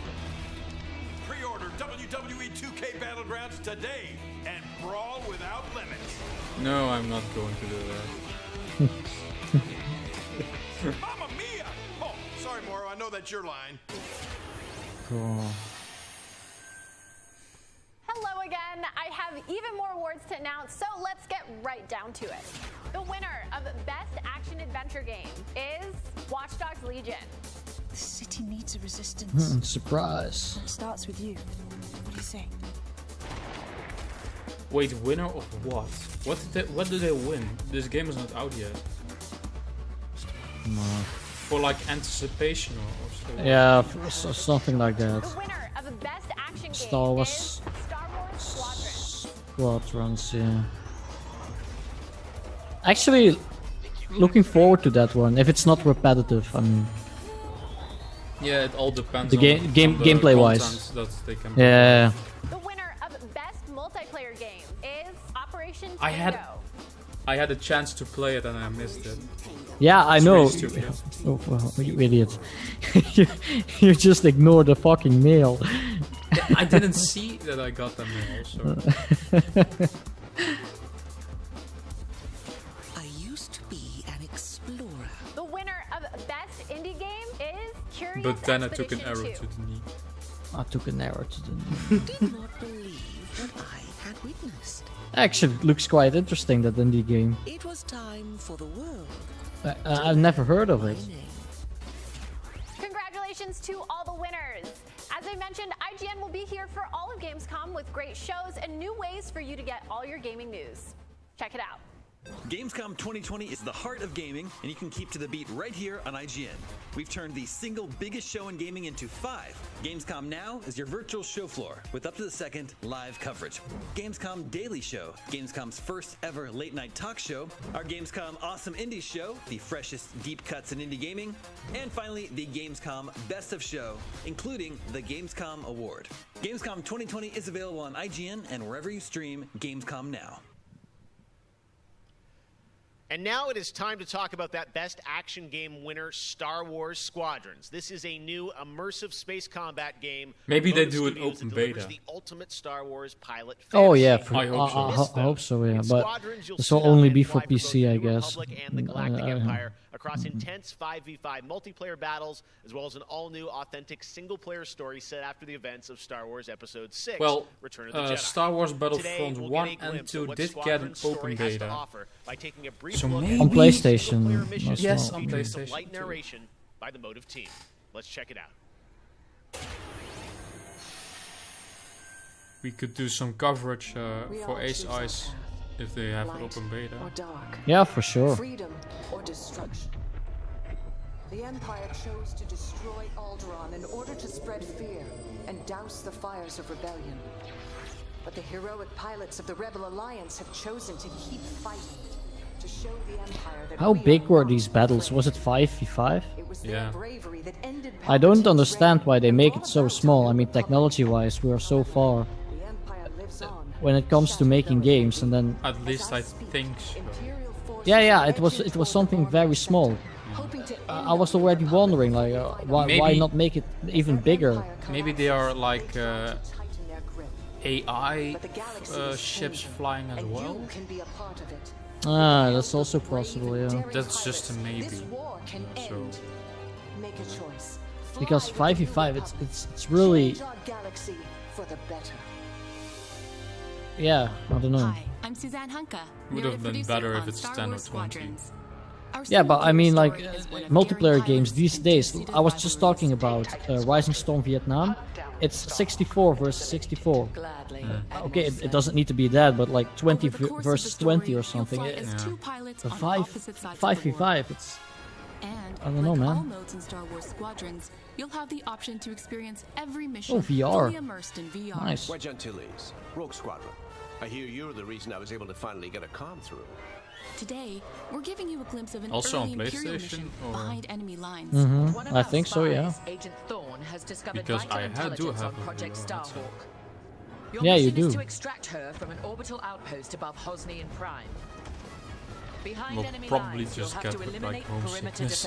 Pre-order WWE 2K Battlegrounds today and brawl without limits. No, I'm not going to do that. Mamma mia! Oh, sorry, Moro. I know that's your line. Cool. Hello again. I have even more awards to announce, so let's get right down to it. The winner of Best Action Adventure Game is Watch Dogs Legion. The city needs a resistance. Surprise. It starts with you. What do you say? Wait, winner of what? What did they win? This game is not out yet. No. For like anticipation or something. Yeah, something like that. The winner of the Best Action Game Star Wars is Star Wars Squadrons, yeah. Actually, looking forward to that one. If it's not repetitive, I mean. Yeah, it all depends The on the gameplay wise. content that they can Yeah. The winner of Best Multiplayer Game is Operation Tango. I had a chance to play it and I missed it. Yeah, I It's know. really stupid. Oh, well, you idiot. you just ignore the fucking mail. I didn't see that I got the mail, so. I used to be an explorer. The winner of Best Indie Game is Curious But then I took an Expedition arrow 2. to the knee. I took an arrow to the knee. Do not believe what I had witnessed. Actually, it looks quite interesting, that indie game. It was time for the world. I've never heard of it. Congratulations to all the winners. As I mentioned, IGN will be here for all of Gamescom with great shows and new ways for you to get all your gaming news. Check it out. Gamescom 2020 is the heart of gaming, and you can keep to the beat right here on IGN. We've turned the single biggest show in gaming into 5. Gamescom Now is your virtual show floor with up-to-the-second live coverage. Gamescom Daily Show, Gamescom's first ever late-night talk show, our Gamescom Awesome Indies Show, the freshest deep cuts in indie gaming, and finally the Gamescom Best of Show, including the Gamescom Award. Gamescom 2020 is available on IGN and wherever you stream Gamescom Now. And now it is time to talk about that Best Action Game winner, Star Wars Squadrons. This is a new immersive space combat game. Maybe they Bonus do an Studios open that delivers beta. The ultimate Star Wars pilot Oh fantasy. yeah, I hope so. I hope so, yeah. In But Squadrons, you'll this will suit up only and be fly for both PC, the I New guess. Republic and the Galactic Empire across intense 5v5 multiplayer battles, as well as an all-new, authentic single-player story set after the events of Star Wars Episode 6, Well, Return of the Jedi. Star Wars Today, Battlefront we'll 1 get a and glimpse 2 of what did get an Squadron's story open has to beta. offer by taking a brief So look maybe- at On the PlayStation single-player mission as Yes, well. on featuring some PlayStation light too. narration by the Motive team. Let's check it out. We could do some coverage for Ace Ice if they have an open beta. Yeah, for sure. Freedom or destruction. The Empire chose to destroy Alderaan in order to spread fear and douse the fires of rebellion. But the heroic pilots of the Rebel Alliance have chosen to keep fighting, to show the Empire that How we big are were not these battles? Was it 5v5? It was their Yeah. bravery that ended I don't Palpatine's understand reign why they and make brought it so about small. I a mean, new republic. technology-wise, we are so far The Empire lives on. when it comes to making games, and then At least I think so. Imperial forces yeah, it marching was toward something the very Northern small. Center, hoping to end I was already wondering, like, why Maybe- not make it even bigger? Maybe they are like tighten their grip. AI But the galaxy is ships changing, flying as and well. you can be a part of it. Ah, that's also possible, yeah. That's just a maybe. This war can So end. Make a choice. Fly Because with the 5v5, New Republic. it's really, Change our galaxy for the better. yeah, I don't know. Hi, I'm Suzanne Hunka. Would have been better if it's 10 or 20. Yeah, but I mean, like, multiplayer games these days, I was just talking about Rising Storm Vietnam. It's 64 versus 64. Okay, it doesn't need to be that, but like 20 versus 20 or something. The 5v5, it's... And I don't know, like all man. modes in Star Wars Squadrons, you'll have the option to experience every mission Oh, VR. fully immersed in VR. Nice. Wedge Antilles, Rogue Squadron. I hear you're the reason I was able to finally get a comm through. Today, we're giving you a glimpse of an Also early on Imperial PlayStation, mission or- behind enemy lines. Mhm, One of I our think so, yeah. spies, Agent Thorne has discovered Because vital I do intelligence have on a Project VR headset. Starhawk. Your Yeah, you mission is do. to extract her from an orbital outpost above Hosnian Prime. Will probably just get like homesickness.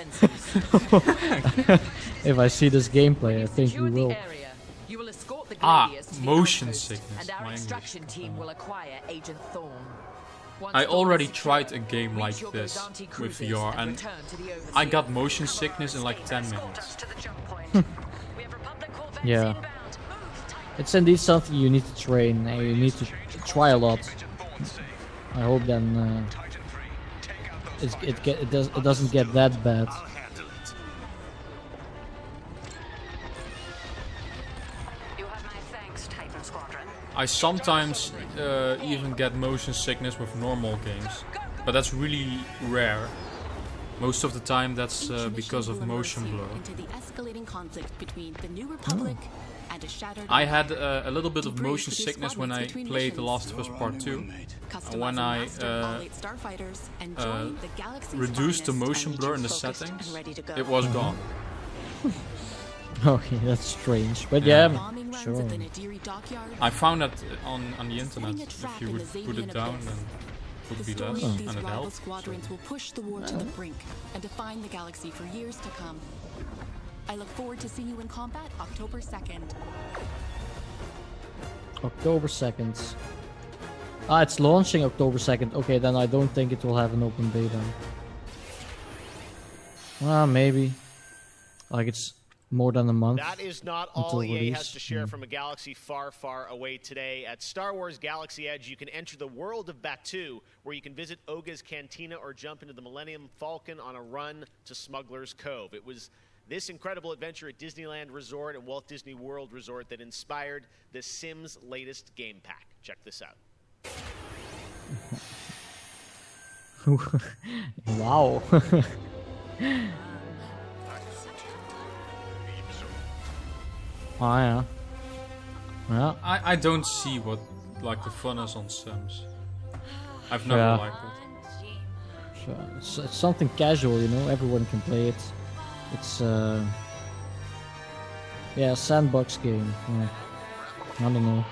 If I see this gameplay, I think we will. You will escort the motion sickness. and our extraction team will acquire Agent Thorn. I already tried a game like this with VR and I got motion sickness in like 10 minutes. Yeah. It's indeed something you need to train and you need to try a lot. I hope then it doesn't get that bad. I sometimes even get motion sickness with normal games, but that's really rare. Most of the time that's because of motion blur. Into the escalating conflict between the New Republic and a shattered I had a little bit of motion sickness when I played The Last of Us Part 2. When I reduced the motion blur in the settings, it was gone. Okay, that's strange, but yeah, sure. I found that on the internet. If you would put it down, then it would be less, and it helped. Squadrons will push the war to the brink and define the galaxy for years to come. I look forward to seeing you in combat October 2nd. October 2nd. It's launching October 2nd. Okay, then I don't think it will have an open beta. Maybe. Like it's more than a month. That is not all EA has to share from a galaxy far, far away today. At Star Wars Galaxy Edge, you can enter the world of Batuu, where you can visit Oga's Cantina or jump into the Millennium Falcon on a run to Smuggler's Cove. It was this incredible adventure at Disneyland Resort and Walt Disney World Resort that inspired The Sims' latest game pack. Check this out. Wow. Oh yeah. Yeah. I don't see what like the fun is on Sims. I've never liked it. Sure. It's something casual, you know. Everyone can play it. It's a sandbox game. Yeah. I don't know.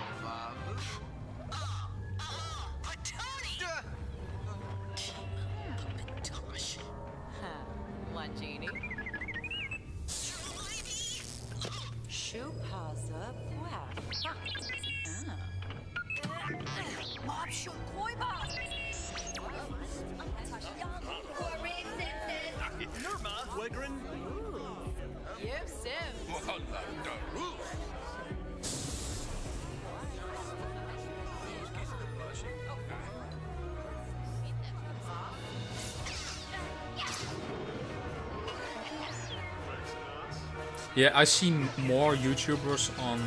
Yeah, I've seen more YouTubers on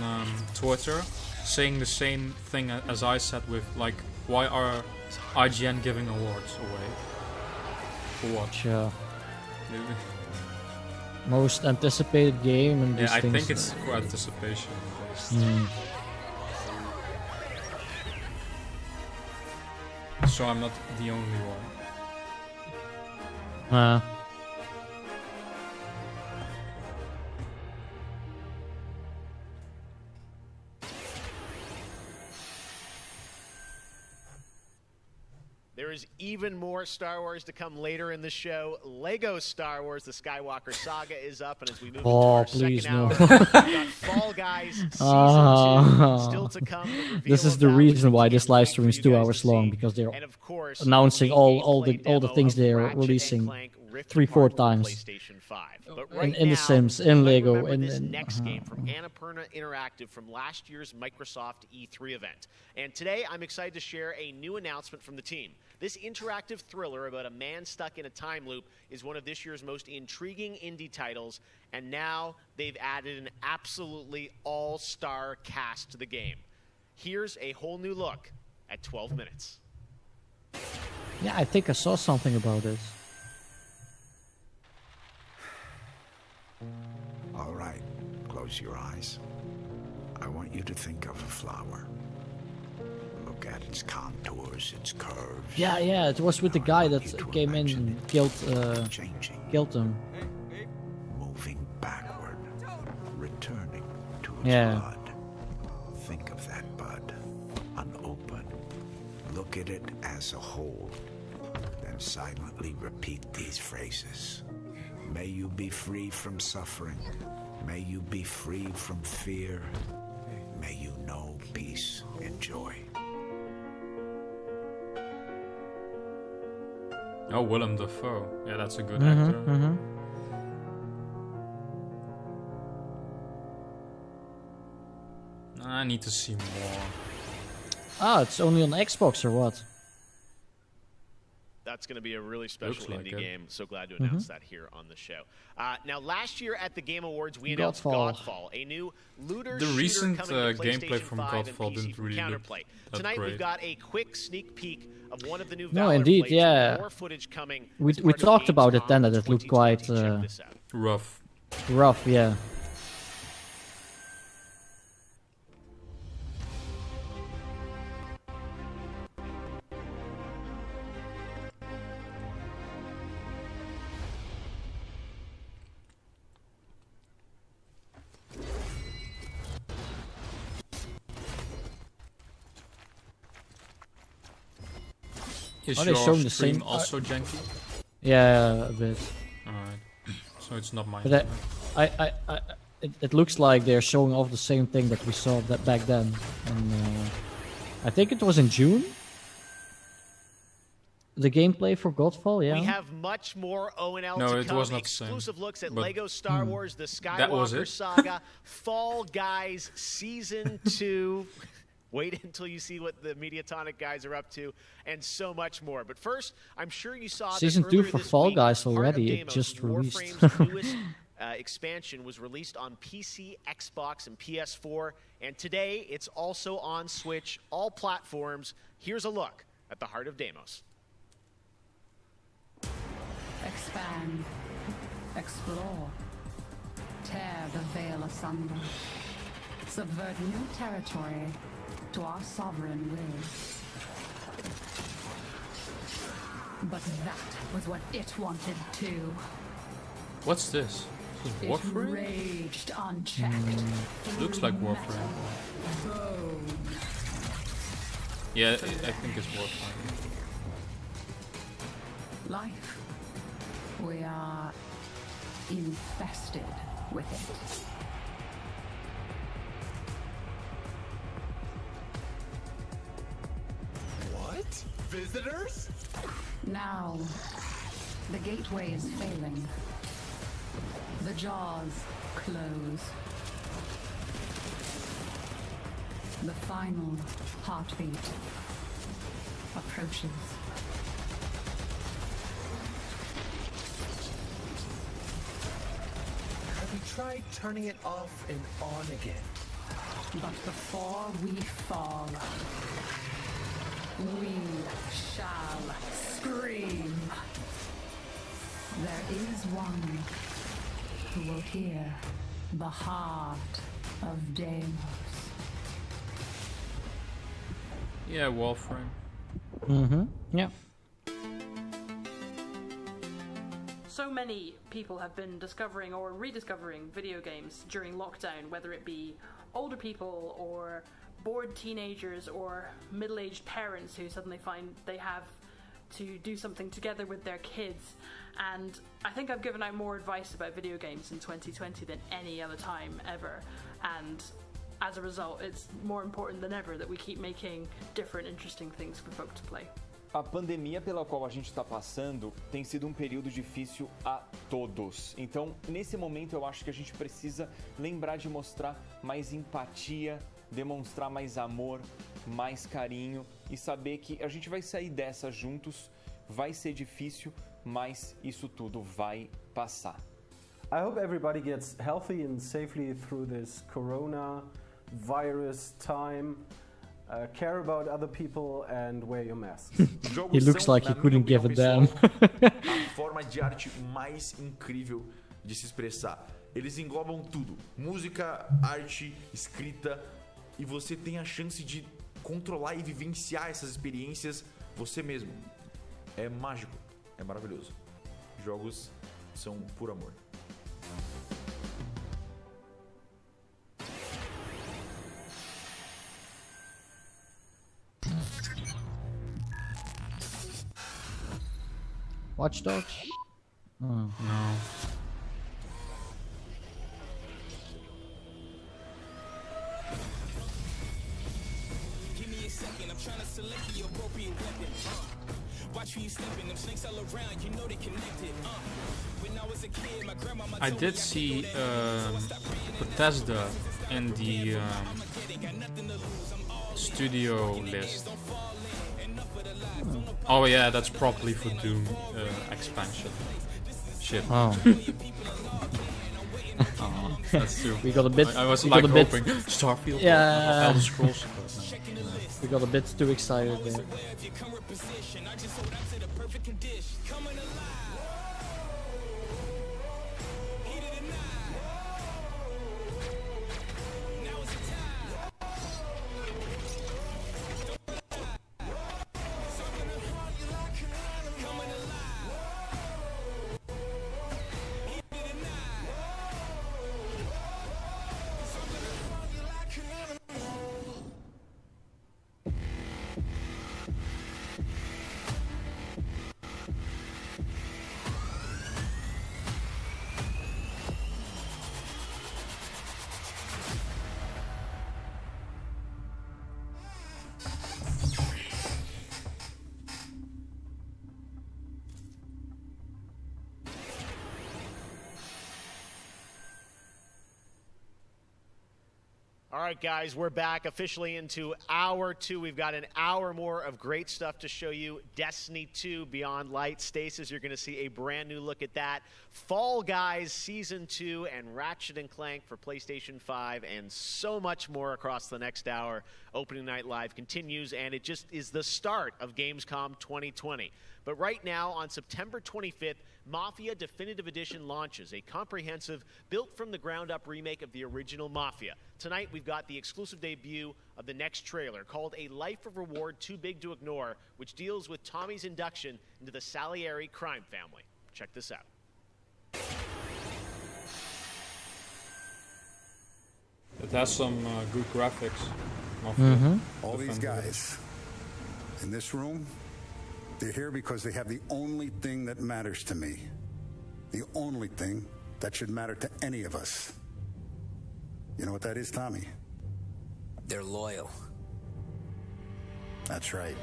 Twitter saying the same thing as I said with like, why are IGN giving awards away? For what? Sure. Most anticipated game and these I things. think it's for anticipation. So I'm not the only one. There is even more Star Wars to come later in the show. Lego Star Wars: The Skywalker Saga is up, and as we move into our second hour, we've got Fall Guys Season 2 still to come. This is the reason why this live stream is 2 hours long, because they're announcing all the things they are releasing 3-4 times. But right in The Sims, in Lego, in this next game from Annapurna Interactive from last year's Microsoft E3 event. And today I'm excited to share a new announcement from the team. This interactive thriller about a man stuck in a time loop is one of this year's most intriguing indie titles, and now they've added an absolutely all-star cast to the game. Here's a whole new look at 12 minutes. Yeah, I think I saw something about this. All right, close your eyes. I want you to think of a flower. Look at its contours, its curves. Yeah, it was with the guy that came in and killed him. Moving backward, returning to its Yeah. bud. Think of that bud, unopened. Look at it as a whole. Then and silently repeat these phrases. May you be free from suffering. May you be free from fear. May you know peace and joy. Oh, Willem Dafoe. Yeah, that's a good actor. I need to see more. Ah, it's only on Xbox or what? That's going to be a really special Looks like indie it. game. So glad to announce that here on the show. Now, last year at the Game Awards, we announced Godfall. Godfall, a new looter The shooter recent coming to gameplay PlayStation from 5 and Godfall PC didn't from really look Counterplay. that Tonight great. we've got a quick sneak peek of one of the new No, Valor indeed, plays, yeah. more footage coming. We as part of talked about it Gamescom then that it looked 2020. quite Check this out. Rough. rough, yeah. Is Are they your showing the stream same- also janky? Yeah, a bit. Alright. So it's not mine. But it looks like they're showing off the same thing that we saw that back then. And I think it was in June. The gameplay for Godfall, yeah. We have much more O&L No, to it come. was not the same. Exclusive looks at But- Lego Star Wars, The That was Skywalker it? Saga, Fall Guys Season 2. Wait until you see what the Mediatonic guys are up to, and so much more. But first, I'm sure you saw Season that 2 earlier for this Fall week, Guys Heart of already, it Deimos, just released. Warframe's newest expansion was released on PC, Xbox, and PS4, and today it's also on Switch, all platforms. Here's a look at the Heart of Deimos. Expand. Explore. Tear the veil asunder. Subvert new territory to our sovereign will. But that was what it wanted too. What's this? This is It Warframe? raged unchecked. Looks like Warframe. Bone. Yeah, I think it's Warframe. Life. We are infested with it. What? Visitors? Now, the gateway is failing. The jaws close. The final heartbeat approaches. Have you tried turning it off and on again? But before we fall, we shall scream. There is one who will hear the heart of Deimos. Yeah, Warframe. Mm-hmm. Yeah. So many people have been discovering or rediscovering video games during lockdown, whether it be older people or bored teenagers or middle-aged parents who suddenly find they have to do something together with their kids. And I think I've given out more advice about video games in 2020 than any other time ever. And as a result, it's more important than ever that we keep making different, interesting things for folk to play. A pandemia pela qual a gente está passando tem sido um período difícil a todos. Então, nesse momento, eu acho que a gente precisa lembrar de mostrar mais empatia, demonstrar mais amor, mais carinho e saber que a gente vai sair dessa juntos. Vai ser difícil, mas isso tudo vai passar. I hope everybody gets healthy and safely through this corona virus time. Care about other people and wear your masks. He looks like he couldn't give a damn. A forma de arte mais incrível de se expressar. Eles englobam tudo: música, arte, escrita, e você tem a chance de controlar e vivenciar essas experiências você mesmo. É mágico, é maravilhoso. Jogos são puro amor. Watch Dogs? Oh. No. Give me a second, I'm trying to select the appropriate weapon. Watch who you stepping, them snakes all around, you know they connected. When I was a kid, my grandmama I did see Bethesda in the studio list. Oh yeah, that's probably for Doom expansion. Shit. Oh. That's true. We got a bit. I was we like got a bit, hoping Starfield. Yeah. Elder Scrolls. We got a bit too excited there. All right, guys, we're back officially into hour 2. We've got an hour more of great stuff to show you. Destiny 2, Beyond Light. Stasis, you're going to see a brand new look at that. Fall Guys Season 2 and Ratchet & Clank for PlayStation 5 and so much more across the next hour. Opening Night Live continues, and it just is the start of Gamescom 2020. But right now, on September 25th, Mafia Definitive Edition launches, a comprehensive, built-from-the-ground-up remake of the original Mafia. Tonight, we've got the exclusive debut of the next trailer, called A Life of Reward Too Big to Ignore, which deals with Tommy's induction into the Salieri crime family. Check this out. It has some good graphics. Mafia All these Defender. guys in this room, they're here because they have the only thing that matters to me. The only thing that should matter to any of us. You know what that is, Tommy? They're loyal. That's right.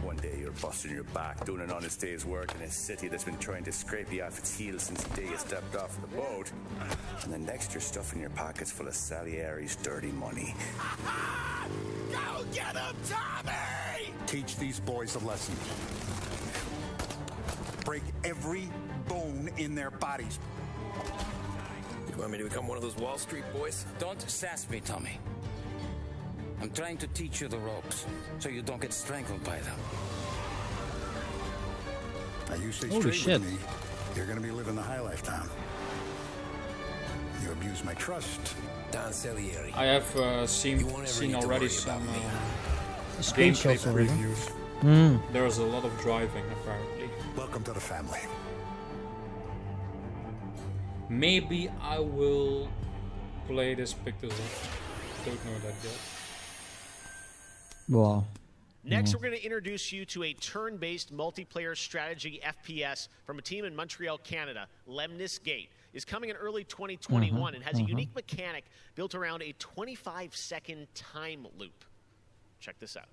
One day you're busting your back, doing an honest day's work in a city that's been trying to scrape you off its heels since the day you stepped off the boat. And the next you're stuffing your pockets full of Salieri's dirty money. Go get him, Tommy! Teach these boys a lesson. Break every bone in their bodies. You want me to become one of those Wall Street boys? Don't sass me, Tommy. I'm trying to teach you the ropes, so you don't get strangled by them. Now you stay Holy straight shit. with me, you're gonna be living the high life, Tom. You abuse my trust. Don Salieri. I have seen already some Screenshots gameplay already. previews. There's a lot of driving, apparently. Welcome to the family. Maybe I will play this, pick this up. Don't know that yet. Wow. Next, we're going to introduce you to a turn-based multiplayer strategy FPS from a team in Montreal, Canada. Lemnis Gate is coming in early 2021 and has a unique mechanic built around a 25-second time loop. Check this out.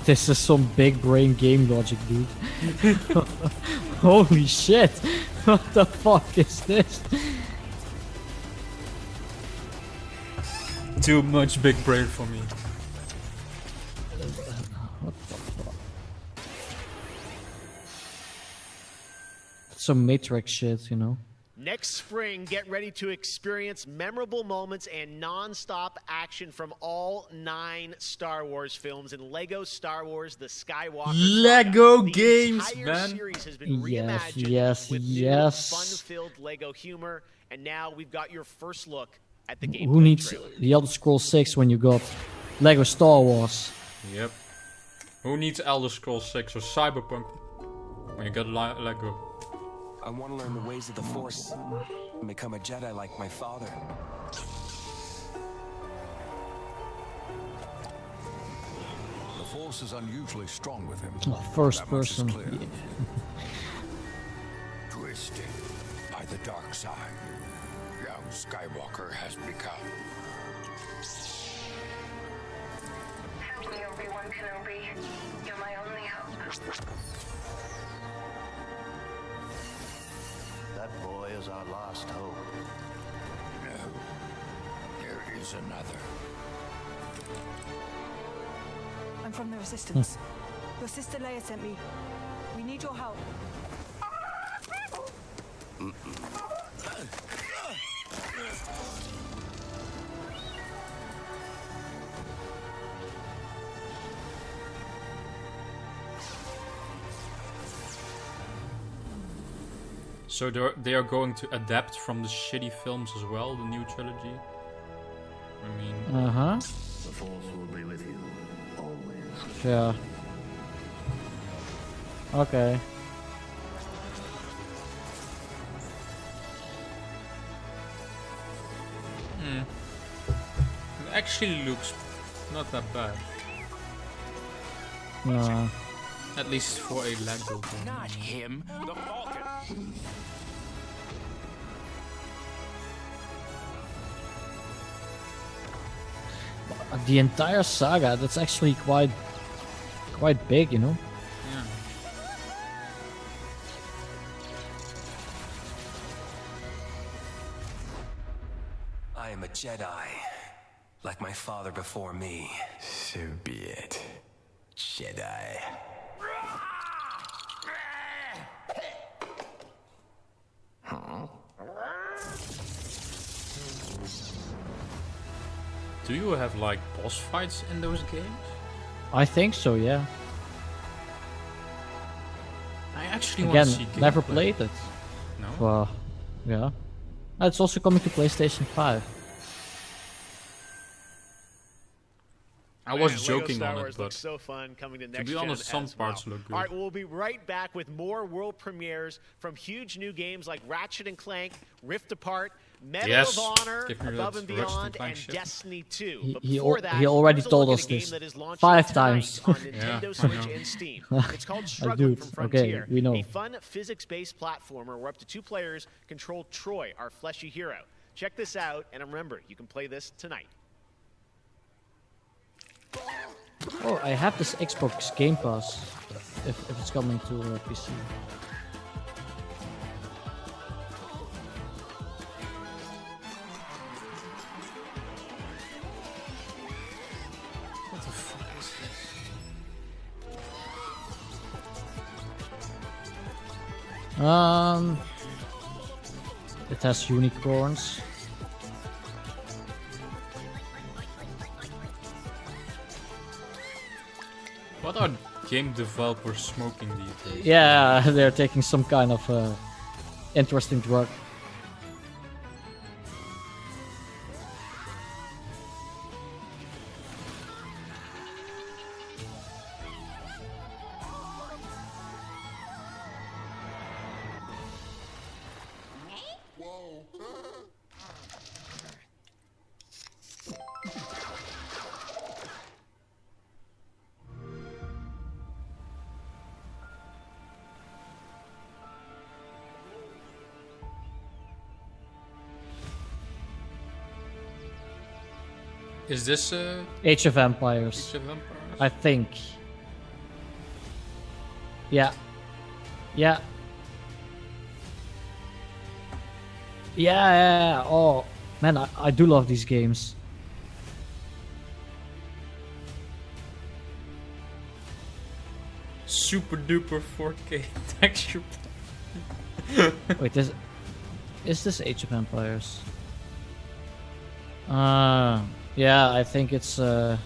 This is some big brain game logic, dude. Holy shit! What the fuck is this? Too much big brain for me. What the fuck? Some Matrix shit, you know. Next spring, get ready to experience memorable moments and non-stop action from all 9 Star Wars films in Lego Star Wars: The Skywalker Lego Saga. games, The entire man. series has been reimagined with new, fun-filled Lego humor, and now we've got your first look at the gameplay Who needs trailer. the Elder Scrolls 6 when you got Lego Star Wars? Yep. Who needs Elder Scrolls 6 or Cyberpunk when you got Lego? I want to learn the ways of the Force and become a Jedi like my father. The Force is unusually strong with him. Oh, first That much is person. clear. Yeah. Twisted by the dark side, young Skywalker has become. Help me, Obi-Wan Kenobi. You're my only hope. That boy is our last hope. No, there is another. I'm from the Resistance. Your sister Leia sent me. We need your help. So they are going to adapt from the shitty films as well, the new trilogy. I mean, The Force will be with you always. Yeah. Okay. it actually looks not that bad. No. At least for a Lego game. Not him, the Falcon. The entire saga, that's actually quite big, you know? Yeah. I am a Jedi, like my father before me. So be it, Jedi. Do you have like boss fights in those games? I think so, yeah. I actually want to see Again, never gameplay. played it. No? Well, yeah. It's also coming to PlayStation 5. I was Man, joking Lego Star on Wars it, but looks so fun coming to next be honest, gen some as parts well. look good. All right, we'll be right back with more world premieres from huge new games like Ratchet and Clank, Rift Apart, Medal Yes, of Honor, give me Above that and Ratchet and Beyond, Clank and shit. Destiny 2. He, But he, before al- that, he already here's a told look us at a game this that is launching 5 tonight times. on Yeah, Nintendo I Switch know. and Steam. It's called Dude, Struggling from Frontier, okay, we know. a fun physics-based platformer where up to 2 players control Troy, our fleshy hero. Check this out, and remember, you can play this tonight. Oh, I have this Xbox Game Pass. If it's coming to PC. What the fuck is this? It has unicorns. What are game developers smoking these days? Yeah, they're taking some kind of interesting drug. Is this Age of Empires. Age of Empires? I think. Yeah. Yeah. Yeah. Oh, man, I do love these games. super duper 4K texture. Wait, is this Age of Empires? Yeah, I think it's I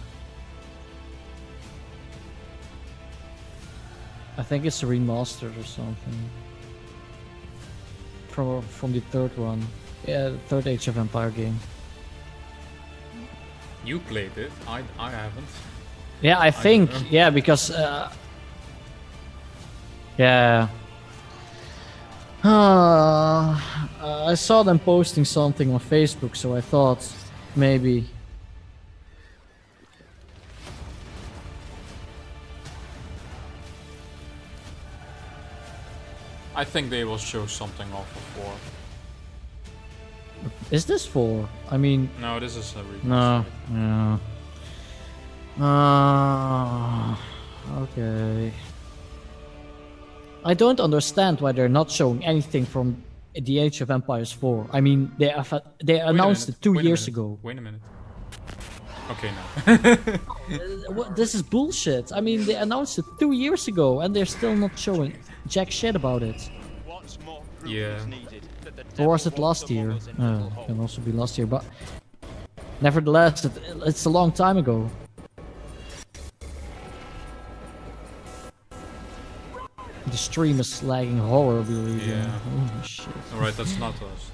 think it's remastered or something. From the third one. Yeah, the third Age of Empire game. You played it. I haven't. Yeah, I think. Yeah, because yeah. I saw them posting something on Facebook, so I thought maybe. I think they will show something off of 4. Is this 4? I mean. No, this is a No. Yeah. Okay. I don't understand why they're not showing anything from the Age of Empires 4. I mean, they announced it 2 years ago. Wait a minute. Okay, no. This is bullshit. I mean, they announced it 2 years ago, and they're still not showing jack shit about it. Yeah. Or was it last year? It can also be last year, but nevertheless, it's a long time ago. The stream is lagging horribly. Yeah. Holy shit. Alright, that's not us.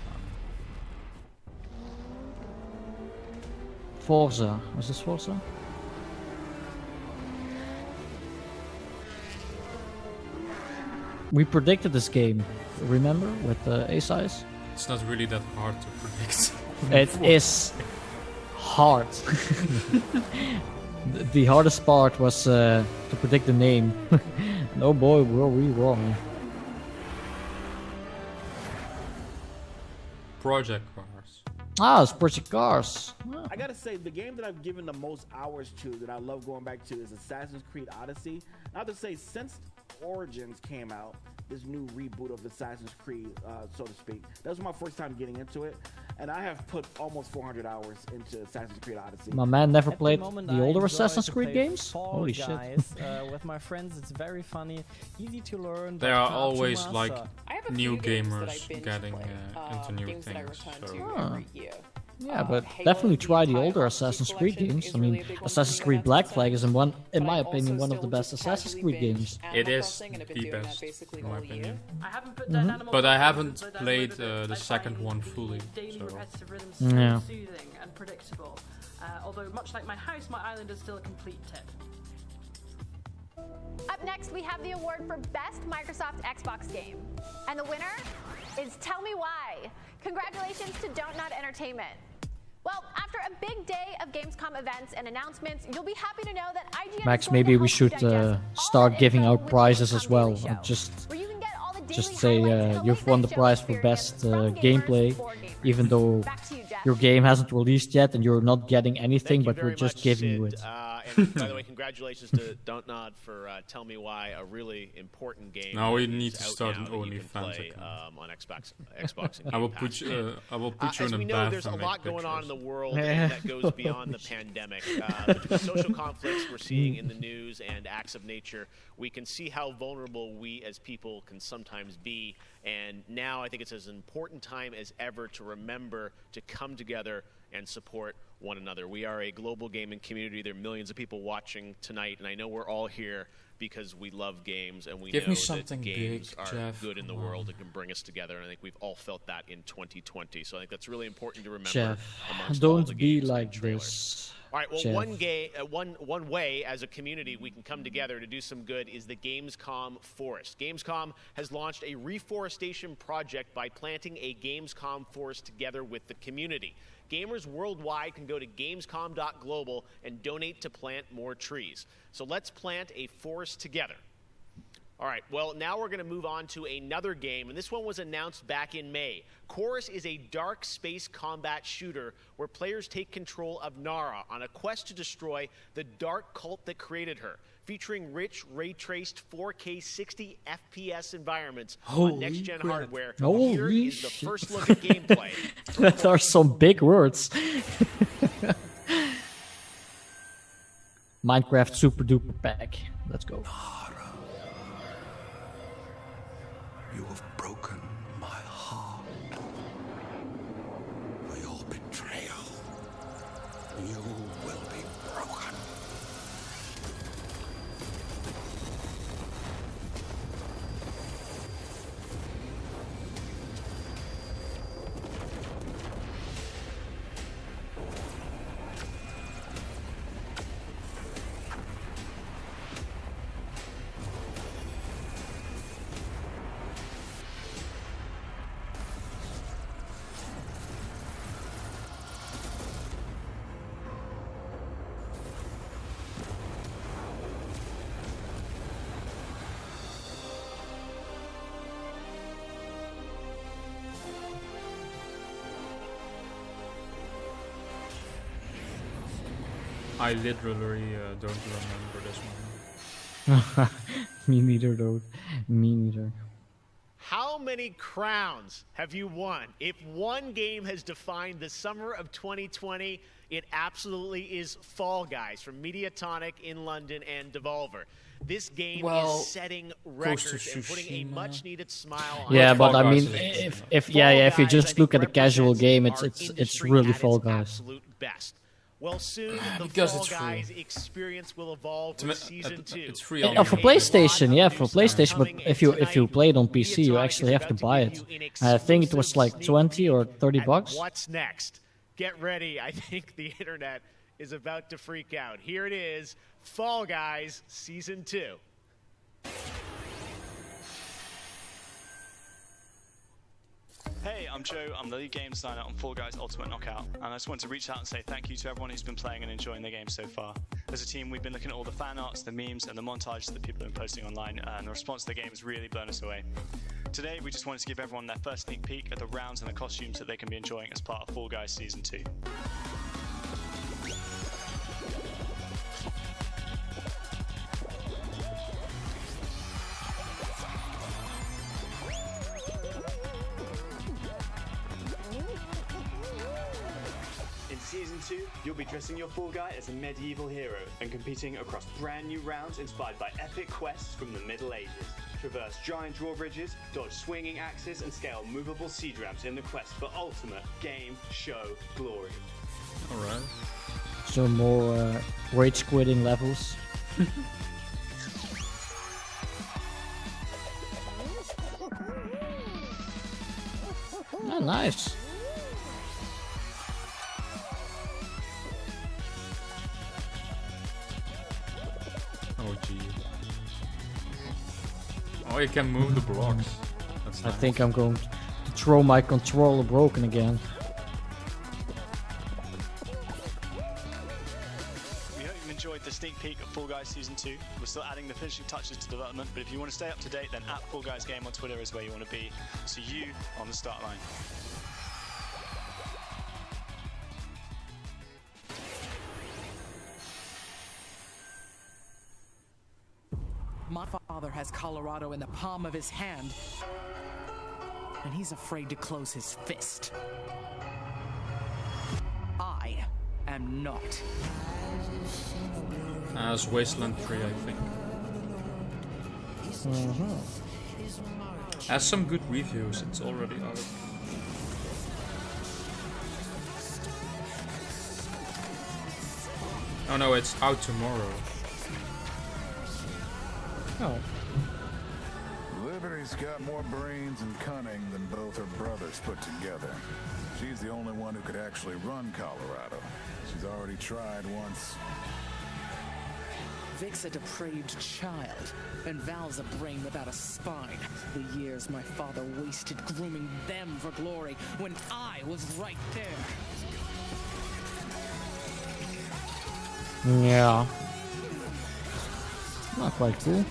Forza. Was this Forza? We predicted this game, remember? With A-Size? It's not really that hard to predict. It is hard. The hardest part was to predict the name. Oh boy, were we wrong. Project Cars. Ah, it's Project Cars. I gotta say, the game that I've given the most hours to, that I love going back to, is Assassin's Creed Odyssey. I have to say, since Origins came out, this new reboot of Assassin's Creed, so to speak, that was my first time getting into it, and I have put almost 400 hours into Assassin's Creed Odyssey. My man never played moment, the I older enjoy Assassin's to Creed play games? Fall Holy Guys, shit. With my friends, it's very funny, easy to learn. There but are not too always much, like I have a new few games that I gamers binge getting play, into new games that I things. return So. to every year. Yeah, but Halo definitely try the V5 older Odyssey Assassin's Creed Collection games. is I mean, really a big one Assassin's for me, Creed that's Black insane. Flag is, in my But I opinion, one of also the best still Assassin's casually Creed binge games. Animal It is Crossing, and I've been the doing best, that basically in my all year. opinion. I haven't put Mhm. down Animal But I Crossing haven't since I played downloaded it. the I second find one the fully. daily So. repetitive rhythms Yeah. so soothing and predictable. Although, much like my house, my island is still a complete tip. Up next, we have the award for Best Microsoft Xbox Game. And the winner is Tell Me Why. Congratulations to Don't Nod Entertainment. Well, after a big day of Gamescom events and announcements, you'll be happy to know that IGN Max, is going maybe to we help you should digest start giving out prizes as well. Daily Show, Just where you can get all the daily say highlights and a you've won the late-night show prize for experience best from gameplay, gamers for gamers. even though Back to you, Geoff. your game hasn't released yet and you're not getting anything, Thank you but we're very just much, giving Sid. you it. And by the way, congratulations to Don't Nod for Tell Me Why, a really important game. Now we that need is to out start now an that you can OnlyFans play, account. on Xbox and I will Game put Pass. you. I will put you As in a we know, bath there's a and lot make going on in the pictures. world that goes beyond the pandemic. Between social conflicts we're seeing in the news and acts of nature, we can see how vulnerable we as people can sometimes be. And now I think it's as important time as ever to remember to come together and support one another. We are a global gaming community. There are millions of people watching tonight, and I know we're all here because we love games and we Give know me that something games big, are Geoff. good in the Come world on. and can bring us together. And I think we've all felt that in 2020. So I think that's really important to remember. Jeff, amongst all the don't be games and like trailers. this. All right, well, Jeff. one way as a community we can come together to do some good is the Gamescom Forest. Gamescom has launched a reforestation project by planting a Gamescom forest together with the community. Gamers worldwide can go to gamescom.global and donate to plant more trees. So let's plant a forest together. All right, well, now we're going to move on to another game, and this one was announced back in May. Chorus is a dark space combat shooter where players take control of Nara on a quest to destroy the dark cult that created her, featuring rich, ray-traced 4K 60 FPS environments on next-gen hardware. Here Holy is the shit. first look at gameplay. That are some big words. Minecraft Super Duper Pack. Let's go. You have broken my heart. For your betrayal, you will be broken. I literally don't remember this one. Me neither, though. Me neither. How many crowns have you won? If one game has defined the summer of 2020, it absolutely is Fall Guys from Mediatonic in London and Devolver. This game is setting records and putting a much-needed smile on. Yeah, but I mean, if you just look at a casual game, it's really Fall Guys. Absolute best. Well, soon the Because Fall it's free. Guys experience will evolve with season 2. It's free For PlayStation, yeah, for PlayStation. But if you play it on PC, you actually have to buy it. I think it was like 20 or 30 bucks. What's next? Get ready. I think the internet is about to freak out. Here it is, Fall Guys Season 2. Hey, I'm Joe. I'm the lead game designer on Fall Guys Ultimate Knockout, and I just want to reach out and say thank you to everyone who's been playing and enjoying the game so far. As a team, we've been looking at all the fan arts, the memes, and the montages that people have been posting online, and the response to the game has really blown us away. Today, we just wanted to give everyone their first sneak peek at the rounds and the costumes that they can be enjoying as part of Fall Guys Season 2. In Season 2, you'll be dressing your Fall Guy as a medieval hero and competing across brand new rounds inspired by epic quests from the Middle Ages. Traverse giant drawbridges, dodge swinging axes, and scale movable siege ramps in the quest for ultimate game show glory. Alright. So more rage quitting levels. Oh, nice. Oh gee. Oh, you can move the blocks. That's I nice. think I'm going to throw my controller broken again. We hope you've enjoyed the sneak peek of Fall Guys Season 2. We're still adding the finishing touches to development, but if you want to stay up to date, then @Fall Guys Game on Twitter is where you want to be. See you on the start line. My father has Colorado in the palm of his hand, and he's afraid to close his fist. I am not. As Wasteland 3, I think. Has some good reviews, it's already out. Oh no, it's out tomorrow. Oh. Liberty's got more brains and cunning than both her brothers put together. She's the only one who could actually run Colorado. She's already tried once. Vic's a depraved child, and Val's a brain without a spine. The years my father wasted grooming them for glory when I was right there. Yeah. Not quite cool.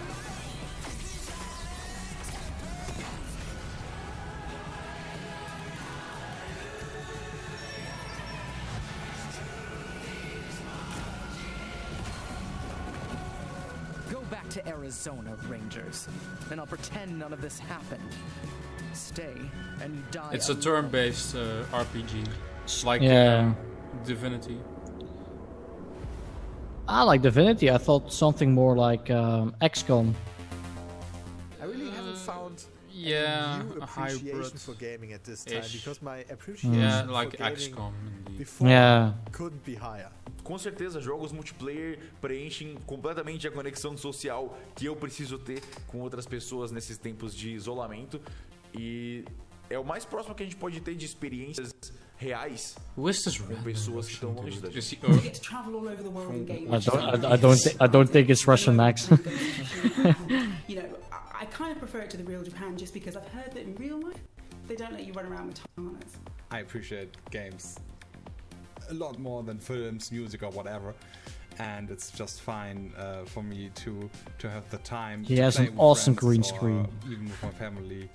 Go back to Arizona, Rangers, and I'll pretend none of this happened. Stay, and you die. It's a turn-based RPG. Like Divinity. I like Divinity. I thought something more like XCOM. I really haven't found Yeah, a new a appreciation hybrid for gaming at this time, ish. because my appreciation Yeah, for like gaming XCOM indeed. before Yeah. couldn't be higher. Com certeza, jogos multiplayer preenchem completamente a conexão social que eu preciso ter com outras pessoas nesses tempos de isolamento. E é o mais próximo que a gente pode ter de experiências reais com pessoas que estão longe da gente. I don't think it's Russian, Max. You know, I kind of prefer it to the real Japan just because I've heard that in real life they don't let you run around with katanas. I appreciate games a lot more than films, music, or whatever, and it's just fine for me to have the time. He to has play an with awesome friends green or screen. even with my family,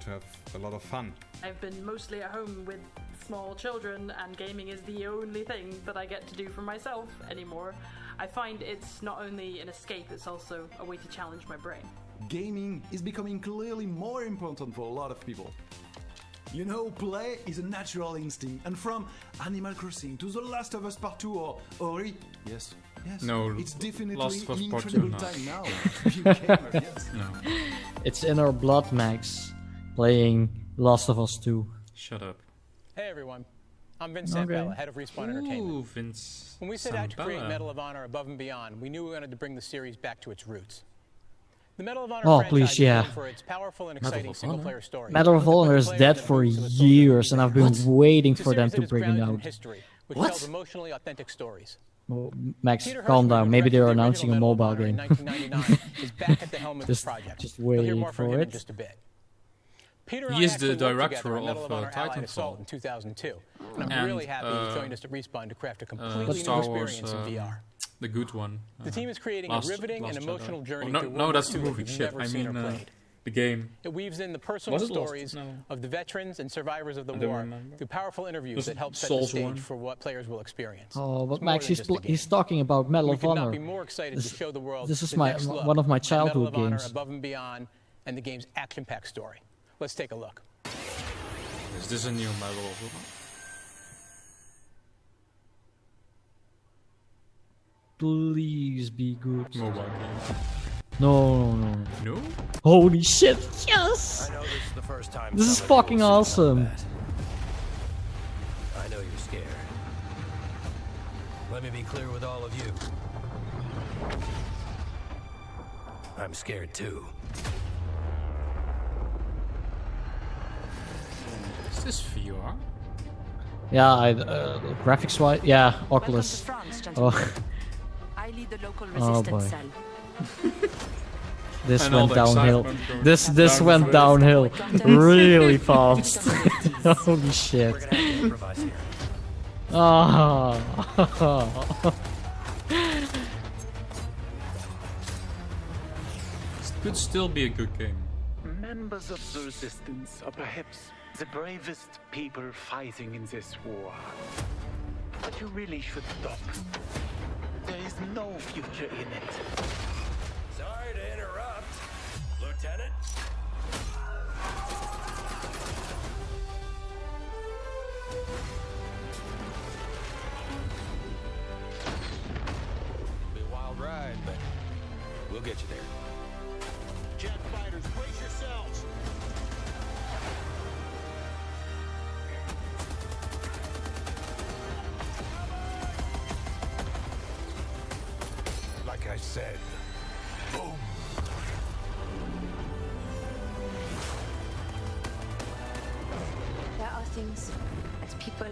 to have a lot of fun. I've been mostly at home with small children, and gaming is the only thing that I get to do for myself anymore. I find it's not only an escape, it's also a way to challenge my brain. Gaming is becoming clearly more important for a lot of people. You know, play is a natural instinct, and from Animal Crossing to The Last of Us Part 2 or Ori, yes, No, it's definitely Last of Us an Part 2 incredible now. time now to be a gamer, yes. No. It's in our blood, Max. Playing Last of Us 2. Shut up. Hey everyone, I'm Vince Okay. Zampella, head of Respawn Entertainment. Ooh, Vince. When we set out to create Zampella. Medal of Honor Above and Beyond, we knew we wanted to bring the series back to its roots. The Medal of Honor Oh, franchise please, is yeah. known for its powerful and Medal exciting of single-player Honor? story. Medal of Honor is dead for years, and I've been waiting It's a for them series to that is bring it grounded in out. history, which What? tells emotionally authentic stories. Oh, Max, Peter calm Hirschman, down. who Maybe directed they're the announcing a original Medal mobile of Honor in game. 1999 is back at the helm of this Just- project. just You'll hear waiting more from for him in it. just a bit. Peter and He I is the actually worked director together on Medal of, of Honor Allied Titanfall. Assault in 2002, and I'm And, really happy he joined us at Respawn to craft a completely new Star Wars, experience in VR. the good one. The team is creating Last- a riveting Last and Jedi. emotional journey Oh, no, through no, World that's War the II movie. you've Shit, never I seen mean or played. the game. It weaves in the personal Was it Lost? stories No. of the veterans and survivors of the I don't war remember. through powerful interviews Was that it help set the Souls stage 1? for what players will experience. Oh, but It's more Max, than just a game. he's talking about Medal We of could not Honor. be more excited to show the world this is the my next look one of my at childhood Medal of Honor games. Above and Beyond, and the game's action-packed story. Let's take a look. Is this a new Medal of Honor? Please be good. Mobile game. No, no, no. No? Holy shit! Yes! I know this is the first time. This is some of you fucking will see awesome. combat. I know you're scared. Let me be clear with all of you. I'm scared too. Is this VR? Yeah, graphics wise, yeah, Oculus. Oh, I lead the local oh resistance boy. cell. This And all went the downhill. excitement going This down went the downhill road. really fast. Holy shit. We're gonna have to improvise here. Ah. This could still be a good game. Members of the resistance are perhaps the bravest people fighting in this war. But you really should stop. There is no future in it. Sorry to interrupt, Lieutenant. Be a wild ride, but we'll get you there. Jet fighters, brace yourselves. Like I said, boom. There are things as people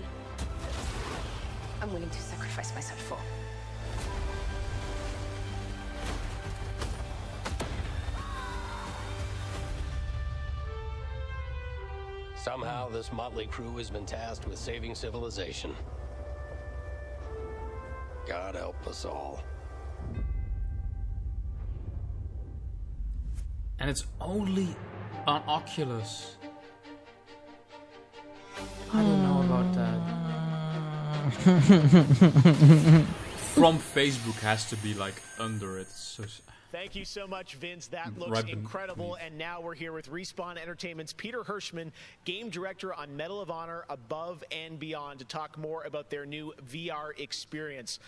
I'm willing to sacrifice myself for. Somehow, this motley crew has been tasked with saving civilization. God help us all. And it's only on Oculus. I don't know about that. From Facebook has to be like under it. So Thank you so much, Vince. That looks Right, but- incredible. And now we're here with Respawn Entertainment's Peter Hirschman, game director on Medal of Honor Above and Beyond, to talk more about their new VR experience.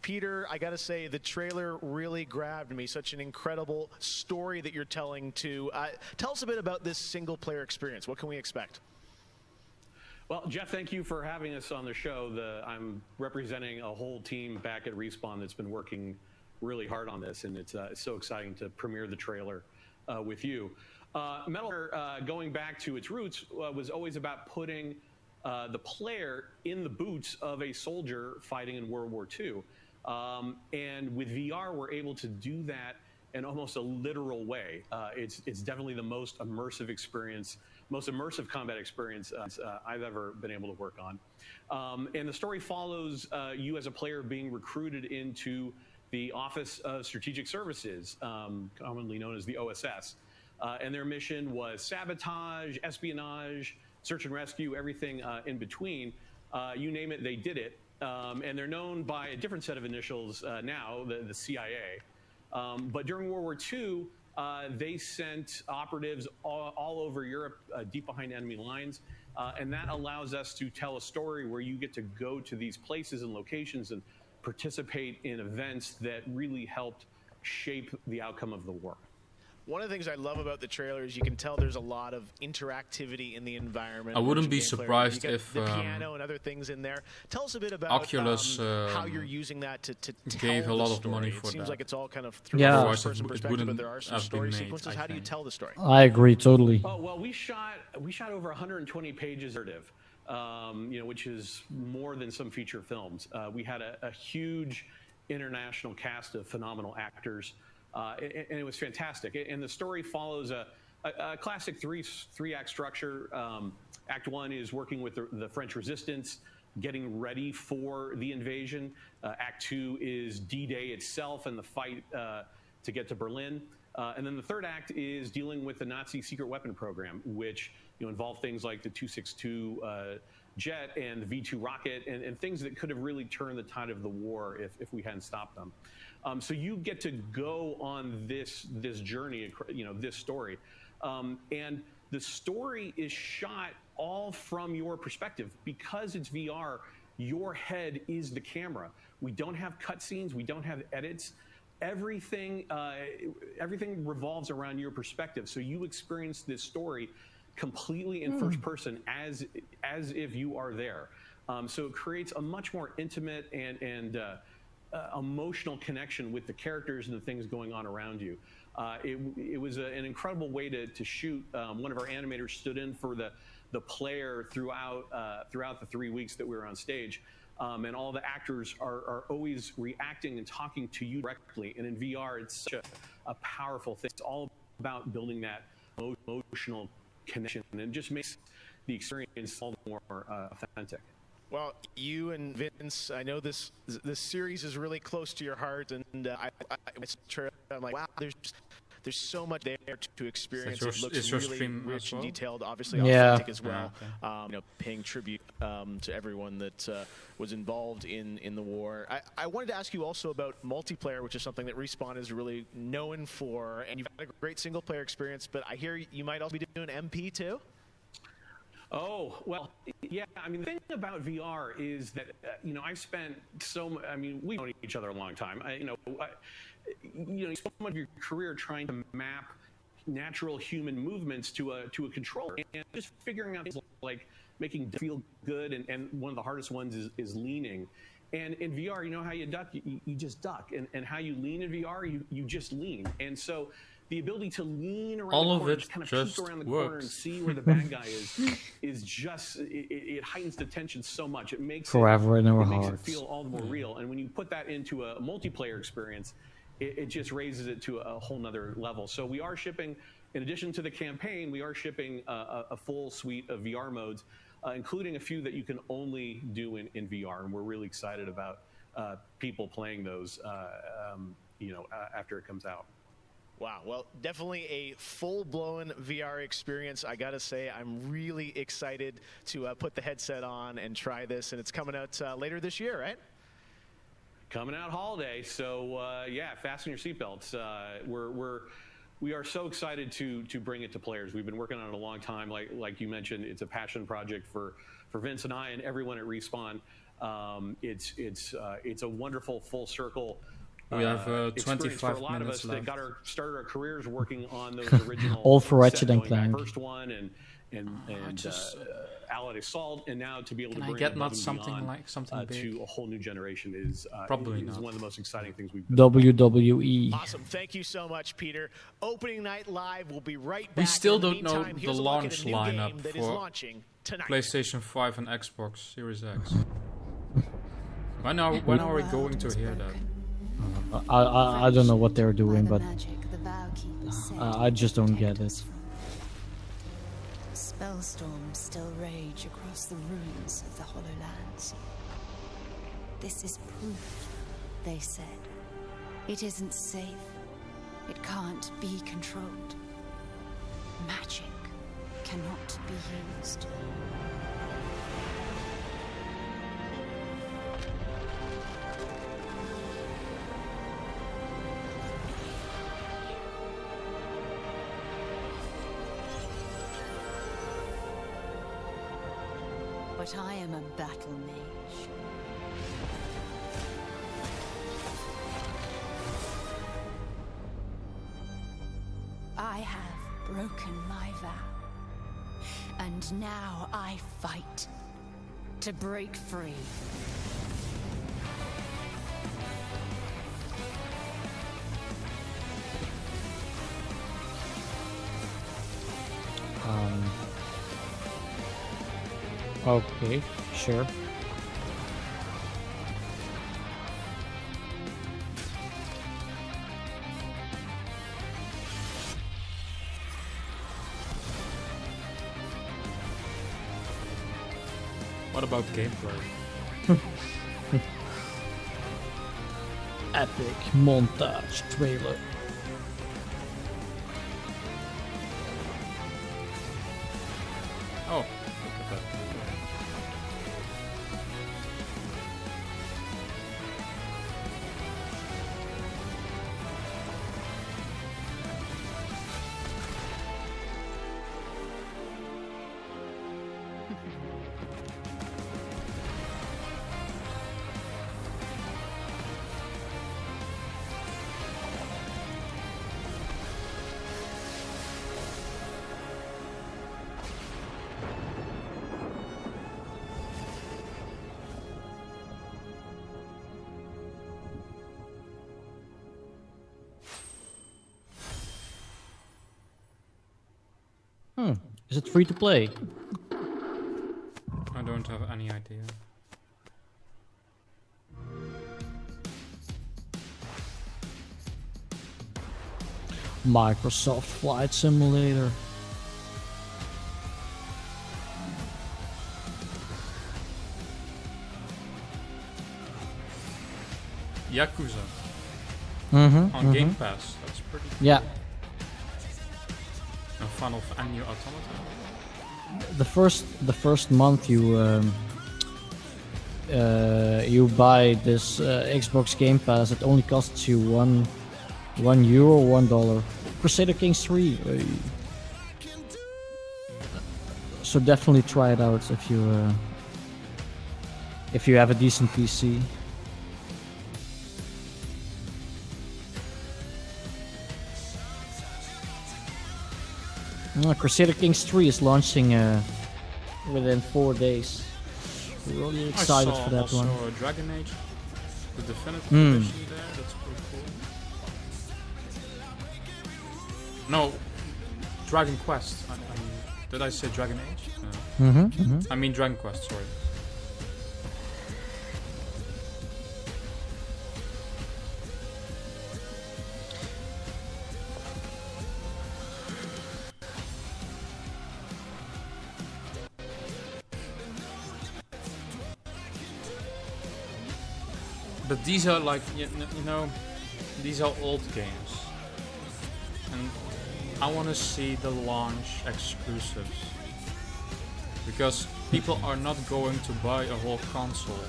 Peter, I gotta say, the trailer really grabbed me. Such an incredible story that you're telling to. Tell us a bit about this single-player experience. What can we expect? Well, Geoff, thank you for having us on the show. I'm representing a whole team back at Respawn that's been working really hard on this, and it's so exciting to premiere the trailer with you. Metal Gear, going back to its roots, was always about putting the player in the boots of a soldier fighting in World War II. And with VR, we're able to do that in almost a literal way. It's definitely the most immersive experience, most immersive combat experience I've ever been able to work on. And the story follows you as a player being recruited into the Office of Strategic Services, commonly known as the OSS. And their mission was sabotage, espionage, search and rescue, everything in between. You name it, they did it. And they're known by a different set of initials now, the CIA. But during World War II, they sent operatives all over Europe, deep behind enemy lines. And that allows us to tell a story where you get to go to these places and locations and participate in events that really helped shape the outcome of the war. One of the things I love about the trailer is you can tell there's a lot of interactivity in the environment. I wouldn't be surprised if the piano and other things in there. Tell us a bit about Oculus how you're using that to gave tell a lot the of story. money for it seems that. like it's all kind of through Yeah. a first-person perspective, but there are some story sequences. How do you tell the story? I agree totally. Oh, well, we shot over 120 pages of narrative, which is more than some feature films. We had a huge international cast of phenomenal actors. And it was fantastic. And the story follows a classic three-act structure. Act 1 is working with the French resistance, getting ready for the invasion. Act 2 is D-Day itself and the fight to get to Berlin. And then the third act is dealing with the Nazi secret weapon program, which involved things like the 262 jet and the V2 rocket and things that could have really turned the tide of the war if we hadn't stopped them. So you get to go on this journey, this story. And the story is shot all from your perspective. Because it's VR, your head is the camera. We don't have cutscenes. We don't have edits. Everything revolves around your perspective. So you experience this story completely in first person as if you are there. So it creates a much more intimate and emotional connection with the characters and the things going on around you. It was an incredible way to shoot. One of our animators stood in for the player throughout the 3 weeks that we were on stage. And all the actors are always reacting and talking to you directly. And in VR, it's such a powerful thing. It's all about building that emotional connection, and it just makes the experience all the more authentic. Well, you and Vince, I know this series is really close to your heart, and I'm like, wow, there's so much there to experience. It looks really rich and detailed, obviously authentic as well. Paying tribute to everyone that was involved in the war. I wanted to ask you also about multiplayer, which is something that Respawn is really known for, and you've had a great single-player experience, but I hear you might also be doing MP too? Oh, well, yeah. I mean, the thing about VR is that, I've spent we've known each other a long time. You spend much of your career trying to map natural human movements to a controller, and just figuring out things like making feel good, and one of the hardest ones is leaning. And in VR, you know how you duck? You just duck. And how you lean in VR, you just lean. And so the ability to lean around all the of corner, it kind of just peek around the works. corner and see where the bad guy is just, it heightens the tension so much. It makes Forever in our it makes it hearts. feel all the more real. And when you put that into a multiplayer experience, it just raises it to a whole nother level. So we are shipping, in addition to the campaign, we are shipping a full suite of VR modes, including a few that you can only do in VR. And we're really excited about people playing those, after it comes out. Wow, well, definitely a full-blown VR experience. I gotta say, I'm really excited to put the headset on and try this, and it's coming out later this year, right? Coming out holiday, so fasten your seatbelts. We are so excited to bring it to players. We've been working on it a long time. Like you mentioned, it's a passion project for Vince and I and everyone at Respawn. It's a wonderful full circle. We have experience 25 for a lot of minutes us that left. started our careers working on those original. All for sets, Ratchet and going back Clank. First one and Allied Assault, and now to be able Can to I bring get it not above and something beyond, like something big? to a whole new generation is Probably is not. one of the most exciting things we've. WWE. Awesome. Thank you so much, Peter. Opening night live. We'll be right back. We still In the don't know meantime, the here's a look at launch a new lineup game that is for launching tonight. PlayStation 5 and Xbox Series X. When are we going to hear that? I don't know what they're doing, but I just don't get it. Spellstorms still rage across the ruins of the Hollowlands. This is proof, they said. It isn't safe. It can't be controlled. Magic cannot be used. But I am a battle mage. I have broken my vow. And now I fight to break free. Okay, sure. What about gameplay? Epic montage trailer. Oh, look at that. Is it free to play? I don't have any idea. Microsoft Flight Simulator. Yakuza. Mm-hmm. On Game Pass. That's pretty cool. Yeah. And Final and New Automata. The first month you buy this Xbox Game Pass, it only costs you €1, $1. Crusader Kings 3. So definitely try it out if you have a decent PC. Crusader Kings 3 is launching within 4 days. Really excited for that one. I saw Dragon Age, the definitive edition there. That's pretty cool. No, Dragon Quest. Did I say Dragon Age? I mean Dragon Quest. Sorry. But these are like, you know, these are old games. And I want to see the launch exclusives. Because people are not going to buy a whole console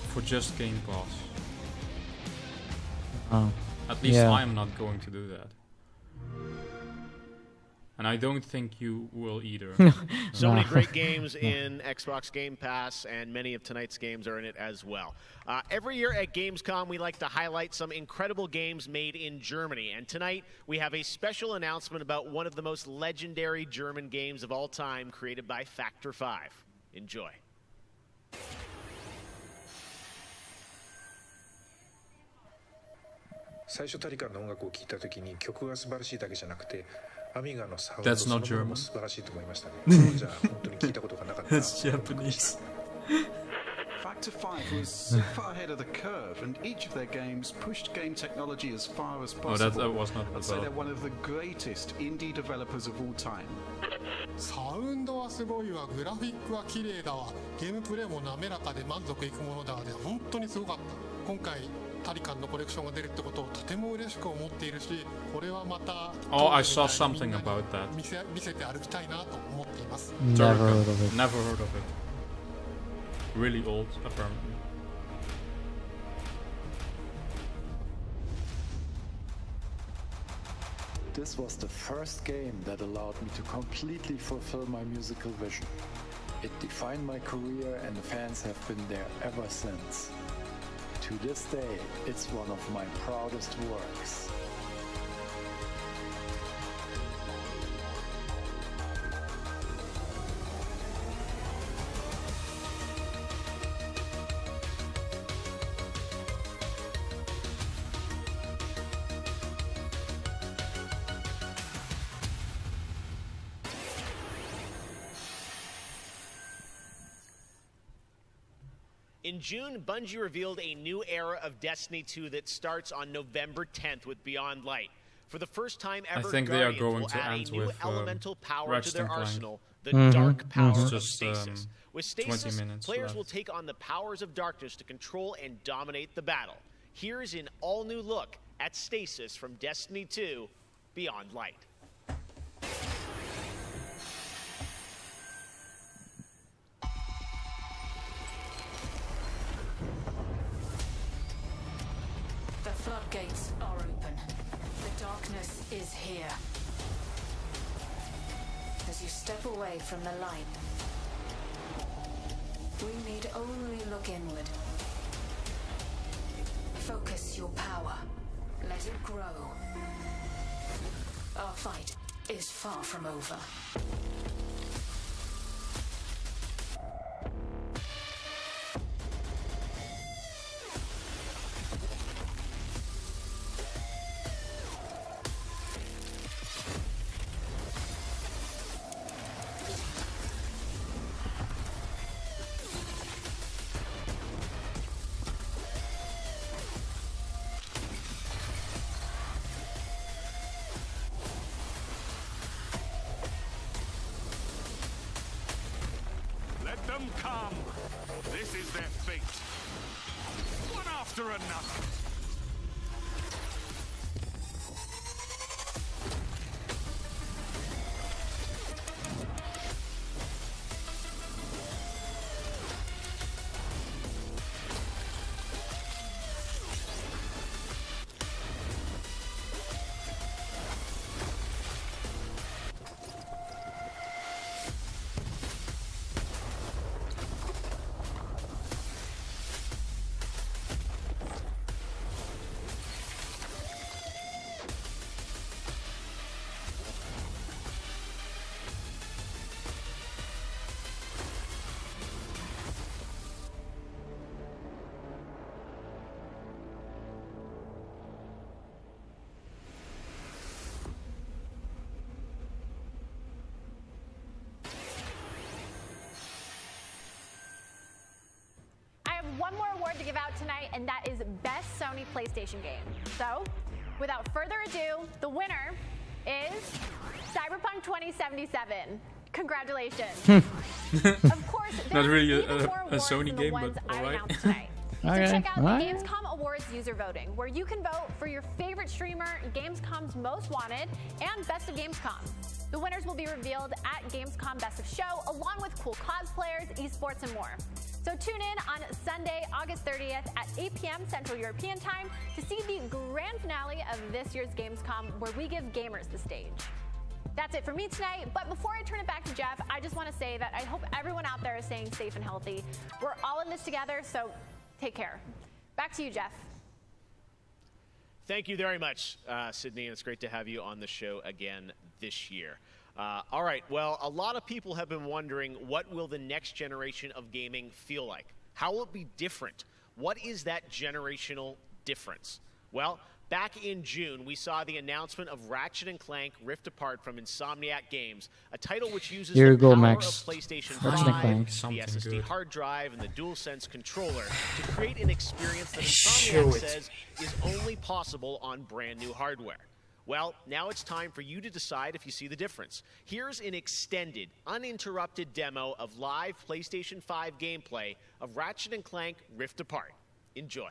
for just Game Pass. At least I'm not going to do that. And I don't think you will either. So many great games in Xbox Game Pass, and many of tonight's games are in it as well. Every year at Gamescom, we like to highlight some incredible games made in Germany. And tonight, we have a special announcement about one of the most legendary German games of all time, created by Factor 5. Enjoy. That's not German. That's Japanese. Factor 5 was so far ahead of the curve, and each of their games pushed game technology as far as possible. That was not I'd say about. they're one of the greatest indie developers of all time. サウンドはすごいわ、グラフィックは綺麗だわ、ゲームプレイも滑らかで満足いくものだわで、本当にすごかった。今回タリカンのコレクションが出るってことをとても嬉しく思っているし、これはまた Oh, I saw something about that. 見せて歩きたいなと思っています。 Never heard of it. Never heard of it. Really old, apparently. This was the first game that allowed me to completely fulfill my musical vision. It defined my career, and the fans have been there ever since. To this day, it's one of my proudest works. In June, Bungie revealed a new era of Destiny 2 that starts on November 10th with Beyond Light. For the first time ever, I think they are Guardians going will to add end a new with elemental power to Ratchet their and Clank. arsenal, the dark power of Just, Stasis. With 20 Stasis, minutes players left. will take on the powers of darkness to control and dominate the battle. Here's an all-new look at Stasis from Destiny 2 Beyond Light. The floodgates are open. The darkness is here. As you step away from the light, we need only look inward. Focus your power. Let it grow. Our fight is far from over. Let them come. This is their fate. One after another. One more award to give out tonight, and that is Best Sony PlayStation Game. So, without further ado, the winner is Cyberpunk 2077. Congratulations. Of course, Not really even more a awards Sony than the game, ones but I alright. announced tonight. Okay, So check out the alright. Gamescom Awards user voting, where you can vote for your favorite streamer, Gamescom's Most Wanted, and Best of Gamescom. The winners will be revealed at Gamescom Best of Show, along with cool cosplayers, esports, and more. So tune in on Sunday, August 30th at 8 p.m. Central European Time to see the grand finale of this year's Gamescom, where we give gamers the stage. That's it for me tonight. But before I turn it back to Geoff, I just want to say that I hope everyone out there is staying safe and healthy. We're all in this together, so take care. Back to you, Geoff. Thank you very much, Sydney, and it's great to have you on the show again this year. All right, well, a lot of people have been wondering, what will the next generation of gaming feel like? How will it be different? What is that generational difference? Well, back in June, we saw the announcement of Ratchet & Clank Rift Apart from Insomniac Games, a title which uses Here you the go, power Max. of PlayStation Ratchet & 5, Clank. the SSD hard drive, and the DualSense controller to create an experience that Show Insomniac it. says is only possible on brand new hardware. Well, now it's time for you to decide if you see the difference. Here's an extended, uninterrupted demo of live PlayStation 5 gameplay of Ratchet & Clank Rift Apart. Enjoy.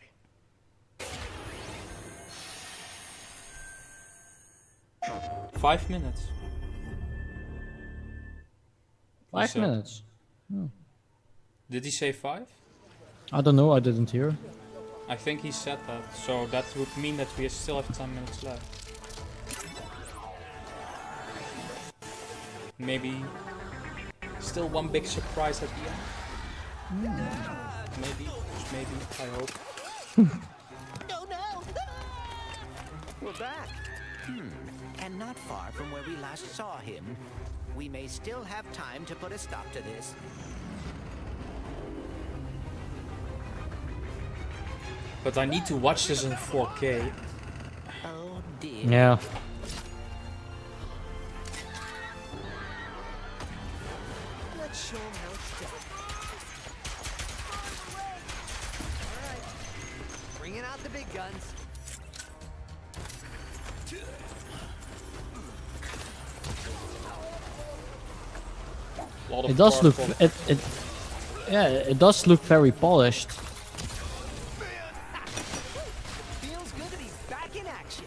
Five minutes. 5 So- minutes. Did he say 5? I don't know. I didn't hear. I think he said that, so that would mean that we still have 10 minutes left. Maybe still one big surprise at the end. Maybe, just maybe, I hope. No, no! We're back. And not far from where we last saw him. We may still have time to put a stop to this. But I need to watch this in 4K. Oh dear. Yeah. Let's show him how it's done. Alright. Bringing out the big guns. Lot of It does look. powerful- Yeah, it does look very polished. Feels good to be back in action.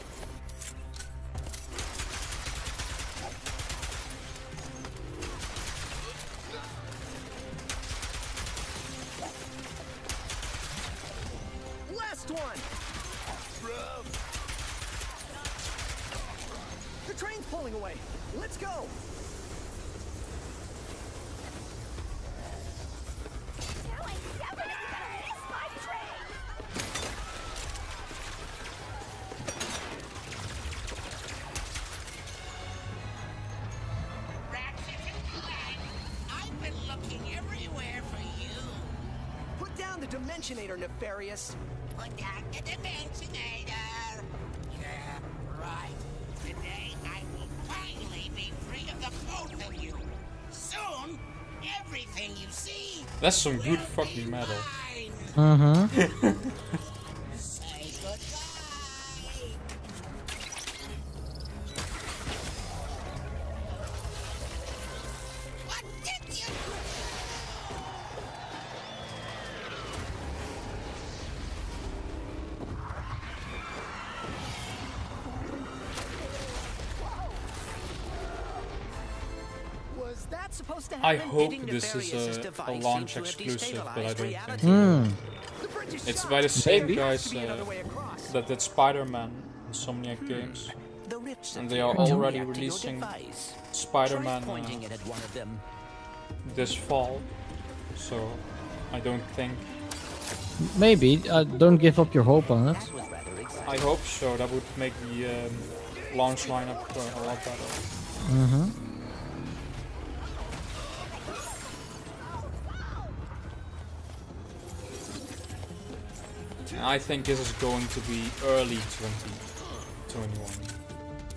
Last one. The train's pulling away. Let's go. I've been looking everywhere for you. Put down the Dimensionator, Nefarious. Put down the Dimensionator. Yeah, right. Today I will finally be free of the both of you. Soon, everything you see That's some good fucking metal. Mm-hmm. say goodbye. What did you Was that supposed to I happen? hope Hitting this is Nefarious's a device launch seems to have exclusive, but I destabilized don't reality. think it Hmm. The bridge is It's shut. by the same There has guys to be another way across. that did Spider-Man, Insomniac Games. The rift And they are secure. already React to your releasing device. Spider-Man Try pointing it at one of them. this fall. So I don't think... Maybe. Don't give up your hope on it. I hope so. That would make the launch lineup a lot better. Mm-hmm. And I think this is going to be early 2021.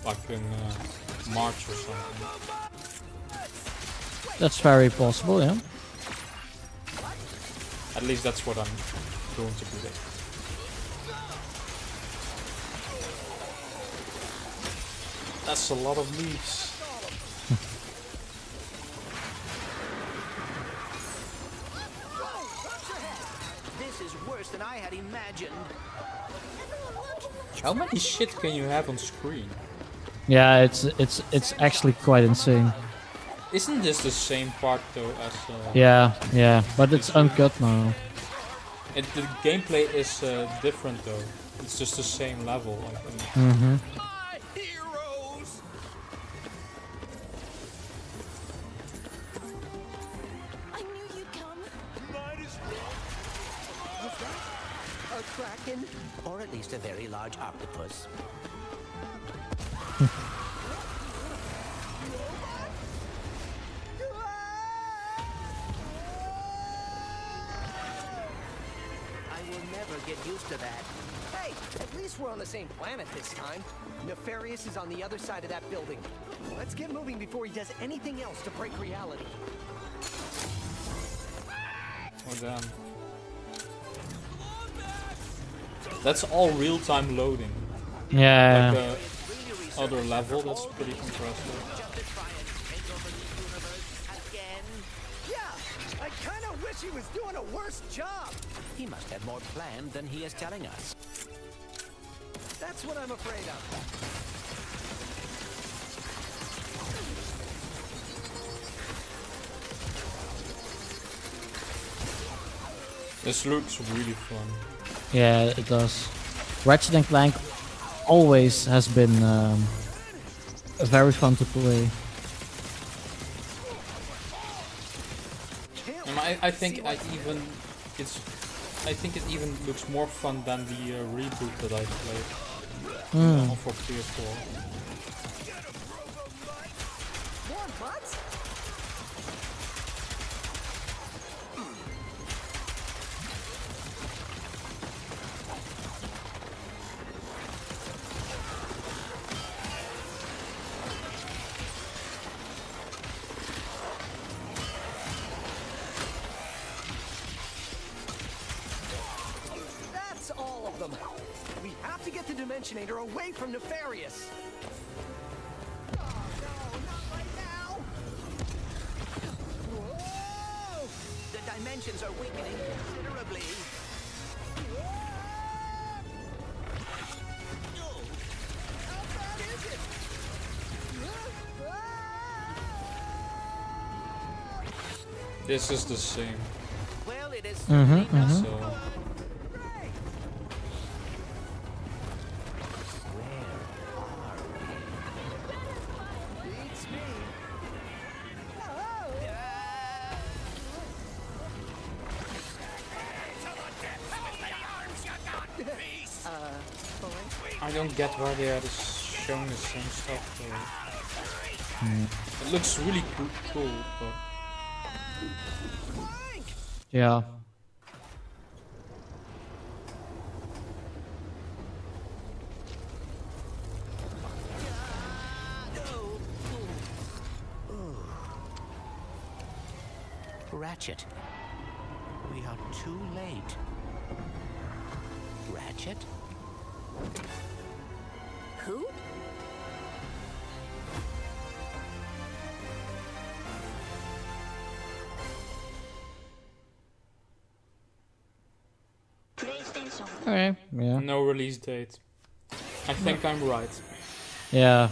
Like in March or something. That's very possible, yeah. At least that's what I'm going to predict. That's a lot of leaves. This is worse than I had imagined. How many shit can you have on screen? Yeah, it's actually quite insane. Isn't this the same part though as... Yeah, but it's uncut now. The gameplay is different though. It's just the same level. I think. Mm-hmm. A kraken? Or at least a very large octopus. I will never get used to that. Hey, at least we're on the same planet this time. Nefarious is on the other side of that building. Let's get moving before he does anything else to break reality. Oh damn. That's all real-time loading. Yeah. Like the other level, that's pretty impressive. Yeah, I kind of wish he was doing a worse job. He must have more planned than he is telling us. That's what I'm afraid of. This looks really fun. Yeah, it does. Ratchet and Clank always has been very fun to play. I think it even looks more fun than the reboot that I played for PS4. More butts? That's all of them. We have to get the Dimensionator away from Nefarious. Oh no, not right now. Whoa! The dimensions are weakening considerably. How bad is it? This is the same. Well, it is So Beats me. I don't get why they are showing the same stuff. It looks really cool, but Yeah. Ratchet. We are too late. Ratchet? Who? Okay, yeah. no release date. I think I'm right. Yeah,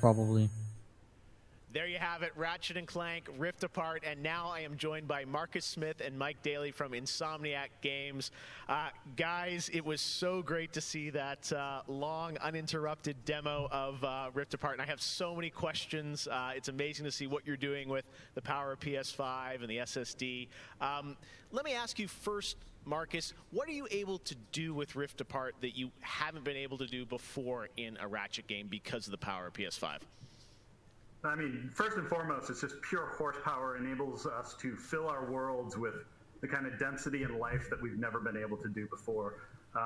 probably. There you have it, Ratchet and Clank Rift Apart, and now I am joined by Marcus Smith and Mike Daly from Insomniac Games. Guys, it was so great to see that long, uninterrupted demo of Rift Apart, and I have so many questions. It's amazing to see what you're doing with the power of PS5 and the SSD. Let me ask you first, Marcus, what are you able to do with Rift Apart that you haven't been able to do before in a Ratchet game because of the power of PS5? I mean, first and foremost, it's just pure horsepower. Enables us to fill our worlds with the kind of density and life that we've never been able to do before.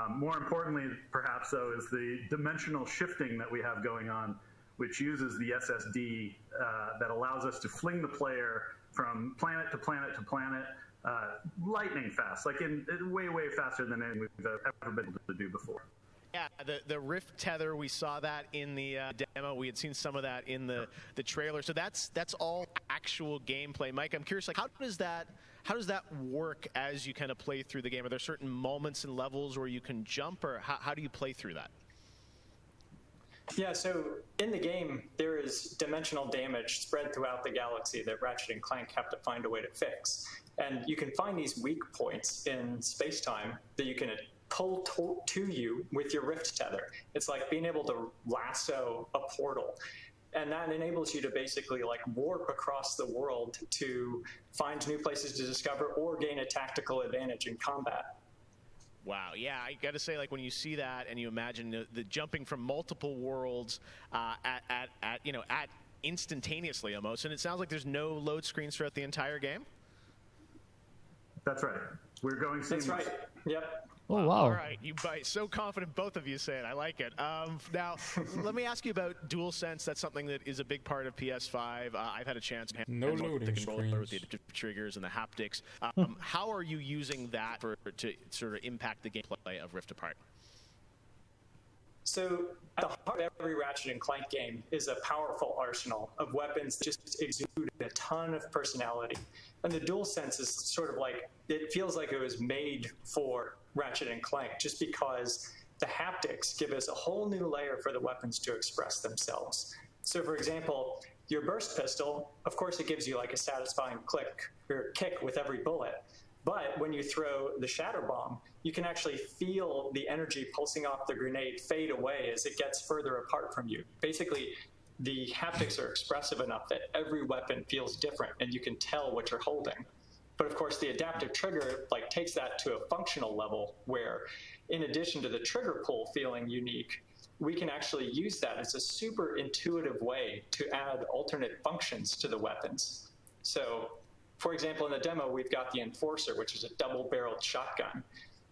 More importantly, perhaps, though, is the dimensional shifting that we have going on, which uses the SSD that allows us to fling the player from planet to planet to planet lightning fast, like in way, way faster than anything we've ever been able to do before. Yeah, the Rift tether, we saw that in the demo. We had seen some of that in the trailer. So that's all actual gameplay. Mike, I'm curious, like how does that work as you kind of play through the game? Are there certain moments and levels where you can jump, or how do you play through that? Yeah, so in the game, there is dimensional damage spread throughout the galaxy that Ratchet and Clank have to find a way to fix. And you can find these weak points in space-time that you can pull to you with your Rift tether. It's like being able to lasso a portal. And that enables you to basically like warp across the world to find new places to discover or gain a tactical advantage in combat. Wow, yeah, I got to say, like, when you see that and you imagine the jumping from multiple worlds at instantaneously almost, and it sounds like there's no load screens throughout the entire game. That's right. We're going seamless. That's right. Yep. Oh, wow. All right, you so confident, both of you say it. I like it. Now, let me ask you about DualSense. That's something that is a big part of PS5. I've had a chance to No handle loading the controller with the screens. adaptive triggers and the haptics. How are you using that to sort of impact the gameplay of Rift Apart? So at the heart of every Ratchet & Clank game is a powerful arsenal of weapons that just exude a ton of personality. And the DualSense is sort of like, it feels like it was made for Ratchet & Clank just because the haptics give us a whole new layer for the weapons to express themselves. So for example, your burst pistol, of course it gives you like a satisfying click or kick with every bullet. But when you throw the shatter bomb, you can actually feel the energy pulsing off the grenade fade away as it gets further apart from you. Basically, the haptics are expressive enough that every weapon feels different and you can tell what you're holding. But of course, the adaptive trigger like takes that to a functional level where, in addition to the trigger pull feeling unique, we can actually use that as a super intuitive way to add alternate functions to the weapons. So, for example, in the demo, we've got the Enforcer, which is a double-barreled shotgun.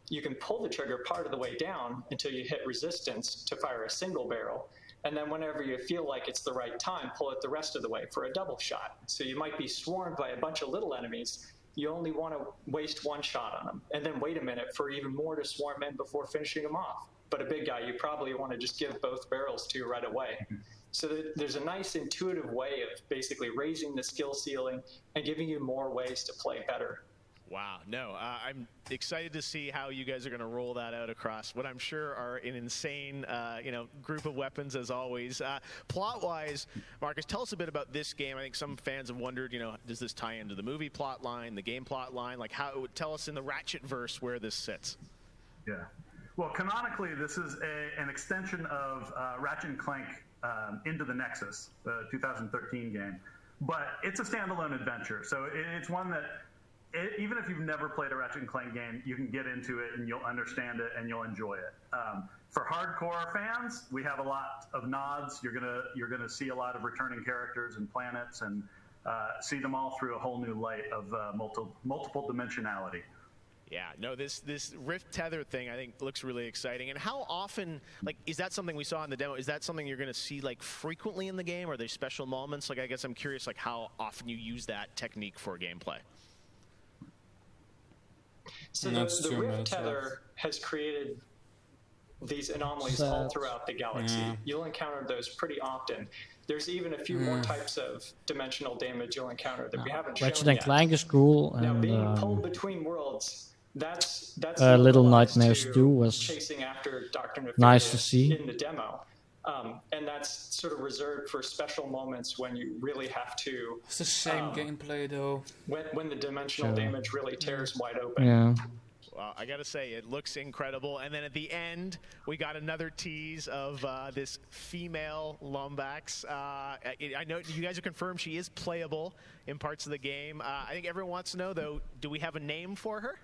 You can pull the trigger part of the way down until you hit resistance to fire a single barrel. And then whenever you feel like it's the right time, pull it the rest of the way for a double shot. So you might be swarmed by a bunch of little enemies. You only want to waste one shot on them. And then wait a minute for even more to swarm in before finishing them off. But a big guy, you probably want to just give both barrels to right away. So there's a nice intuitive way of basically raising the skill ceiling and giving you more ways to play better. Wow, no, I'm excited to see how you guys are going to roll that out across what I'm sure are an insane, group of weapons as always. Plot-wise, Marcus, tell us a bit about this game. I think some fans have wondered, does this tie into the movie plot line, the game plot line? Like, tell us in the Ratchet-verse where this sits. Yeah. Well, canonically, this is an extension of Ratchet & Clank Into the Nexus, the 2013 game. But it's a standalone adventure, so it's one that even if you've never played a Ratchet & Clank game, you can get into it and you'll understand it and you'll enjoy it. For hardcore fans, we have a lot of nods. You're gonna see a lot of returning characters and planets and see them all through a whole new light of multiple dimensionality. Yeah, no, this Rift Tether thing I think looks really exciting. And how often, is that something we saw in the demo? Is that something you're going to see frequently in the game? Are there special moments? I guess I'm curious how often you use that technique for gameplay. So the Rift Tether has created these anomalies all throughout the galaxy. Yeah. You'll encounter those pretty often. There's even a few more types of dimensional damage you'll encounter that we haven't shown Ratchet yet. & Clank is cool, Now, and being pulled between worlds, that's Little localized Nightmares to 2 was chasing after Dr. Nefarious nice to see. in the demo. And that's sort of reserved for special moments when you really have to... It's the same gameplay, though. When the dimensional damage really tears wide open. Yeah. Well, I got to say, it looks incredible. And then at the end, we got another tease of this female Lombax. I know you guys have confirmed she is playable in parts of the game. I think everyone wants to know, though, do we have a name for her?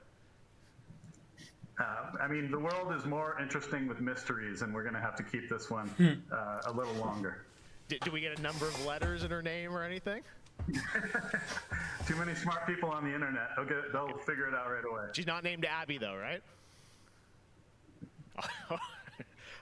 The world is more interesting with mysteries, and we're going to have to keep this one a little longer. Do we get a number of letters in her name or anything? Too many smart people on the internet. They'll figure it out right away. She's not named Abby, though, right?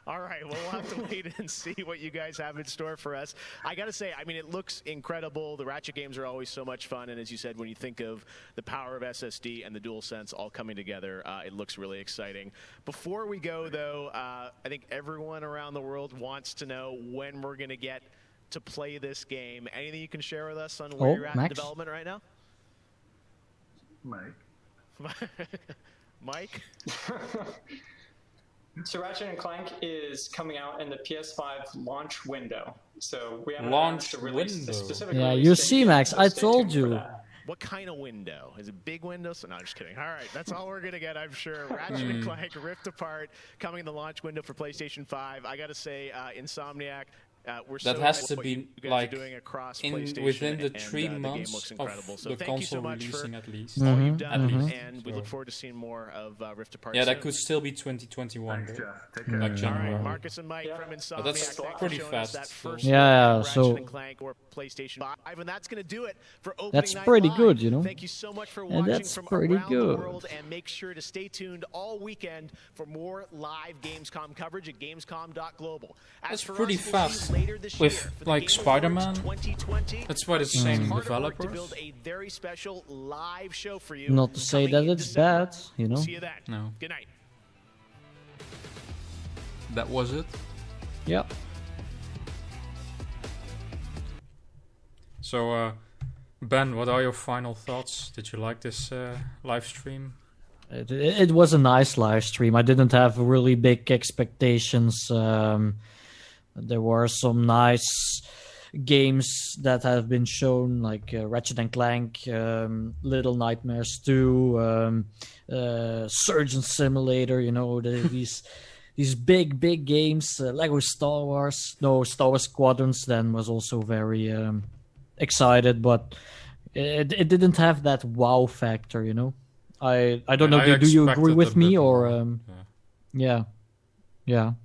All right, well, we'll have to wait and see what you guys have in store for us. I got to say, it looks incredible. The Ratchet games are always so much fun, and as you said, when you think of the power of SSD and the DualSense all coming together, it looks really exciting. Before we go, though, I think everyone around the world wants to know when we're going to get to play this game. Anything you can share with us on where you're at in development right now? Mike? So Ratchet & Clank is coming out in the PS5 launch window. So we haven't Launch announced a release, a specific Yeah, release you date see, yet, Max, so I stay told tuned for you. that. What kind of window? Is it big window? No, I'm just kidding. All right, that's all we're going to get, I'm sure. Ratchet & Clank Rift Apart coming in the launch window for PlayStation 5. I got to say, Insomniac, We're that so has excited to what be you guys like are doing across in PlayStation, within the and, 3 the game months looks of incredible. So the thank you so console much releasing for at least. all you've done, At least. and we look forward to seeing more of Rift Apart. Yeah, that soon. could still be 2021. Thanks, though. Jeff. Take care. Like All January. right, Marcus and Mike from Insomniac. But that's thanks for pretty showing fast. us that still. first Yeah, look at so- Ratchet & Clank or PlayStation 5, and that's going to do it for opening That's night pretty live. good, you know. Thank you so much for And watching that's from pretty around the good. world, and make sure to stay tuned all weekend for more live Gamescom coverage at Gamescom.global. That's pretty fast. With like Spider-Man, that's by the same developers. To build a very special live show for you. Not to say that it's bad, you know. See you then. No. Good night. That was it. Yep. So, Ben, what are your final thoughts? Did you like this live stream? It was a nice live stream. I didn't have really big expectations. There were some nice games that have been shown, like Ratchet and Clank, Little Nightmares 2, Surgeon Simulator. You know, these big games. Lego Star Wars. No, Star Wars Squadrons then was also very excited, but it didn't have that wow factor. You know. I don't know. Do you agree with me or? Yeah. You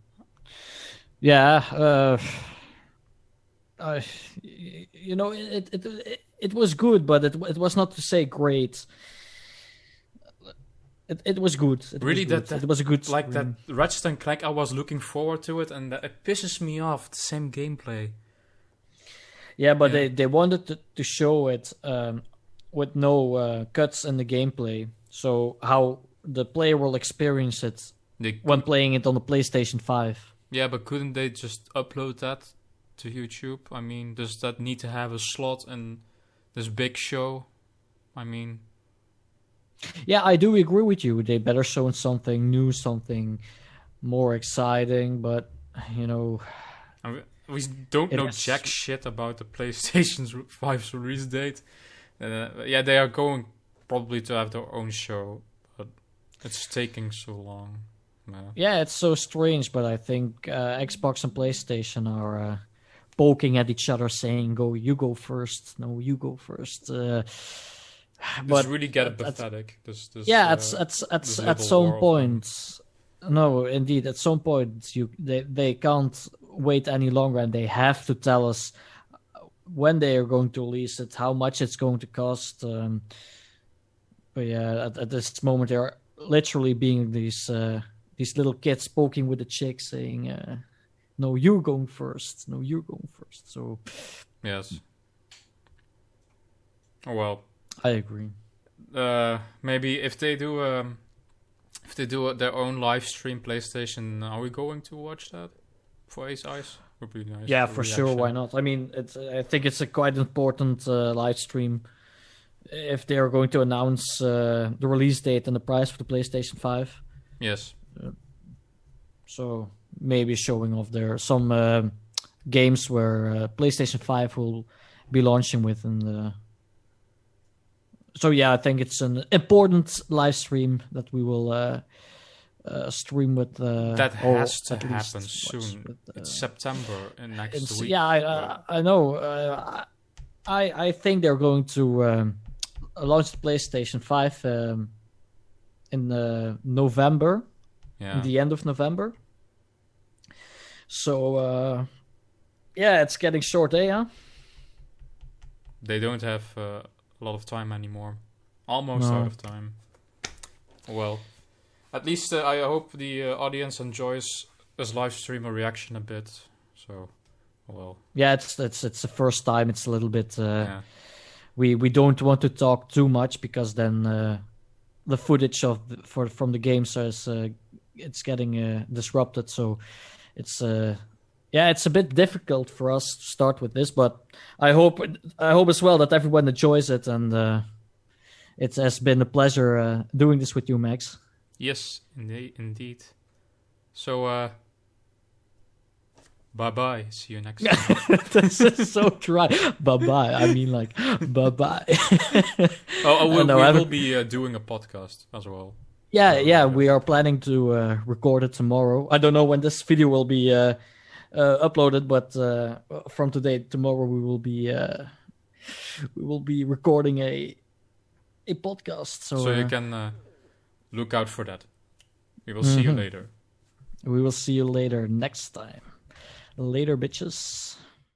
know, it was good, but it was not to say great. It was good. It was a good like stream. that Ratchet and Clank. I was looking forward to it, and it pisses me off. The same gameplay. Yeah, but they wanted to show it with no cuts in the gameplay, so how the player will experience it when playing it on the PlayStation 5. Yeah, but couldn't they just upload that to YouTube? I mean, does that need to have a slot in this big show? I mean... Yeah, I do agree with you. They better show something new, something more exciting, but, you know... I mean, we don't know jack shit about the PlayStation 5's release date. Yeah, they are going probably to have their own show, but it's taking so long. No. Yeah, it's so strange, but I think Xbox and PlayStation are poking at each other, saying, you go first. No, you go first. But it's really getting pathetic. This yeah, at some point. No, indeed, at some point they can't wait any longer, and they have to tell us when they are going to release it, how much it's going to cost. But yeah, at this moment they are literally being these little kids poking with the chick, saying, "No, you're going first. No, you're going first." So yes. Oh well. I agree. Maybe if they do their own live stream PlayStation, are we going to watch that for Ace Ice? Would be nice. Yeah, for sure. Why not? I mean, I think it's a quite important live stream. If they are going to announce the release date and the price for the PlayStation 5. Yes. So maybe showing off there some games where PlayStation 5 will be launching with. And so yeah, I think it's an important live stream that we will stream with. That has to happen soon. It's September next week. Yeah, I know. I think they're going to launch the PlayStation 5 in November. Yeah. In the end of November. So yeah, it's getting short, huh? They don't have a lot of time anymore. Almost out of time. Well, at least I hope the audience enjoys this live stream reaction a bit. So, well. Yeah, it's the first time. It's a little bit. We don't want to talk too much because then the footage from the games is it's getting disrupted. So it's it's a bit difficult for us to start with this, but I hope as well that everyone enjoys it, and it has been a pleasure doing this with you, Max. Yes, indeed. So, bye-bye. See you next time. This is so dry. Bye-bye. I mean, like, bye-bye. we will be doing a podcast as well. Yeah, we are planning to record it tomorrow. I don't know when this video will be uploaded, but from today tomorrow we will be recording a podcast. So you can look out for that. We will see you later. We will see you later next time. Later, bitches.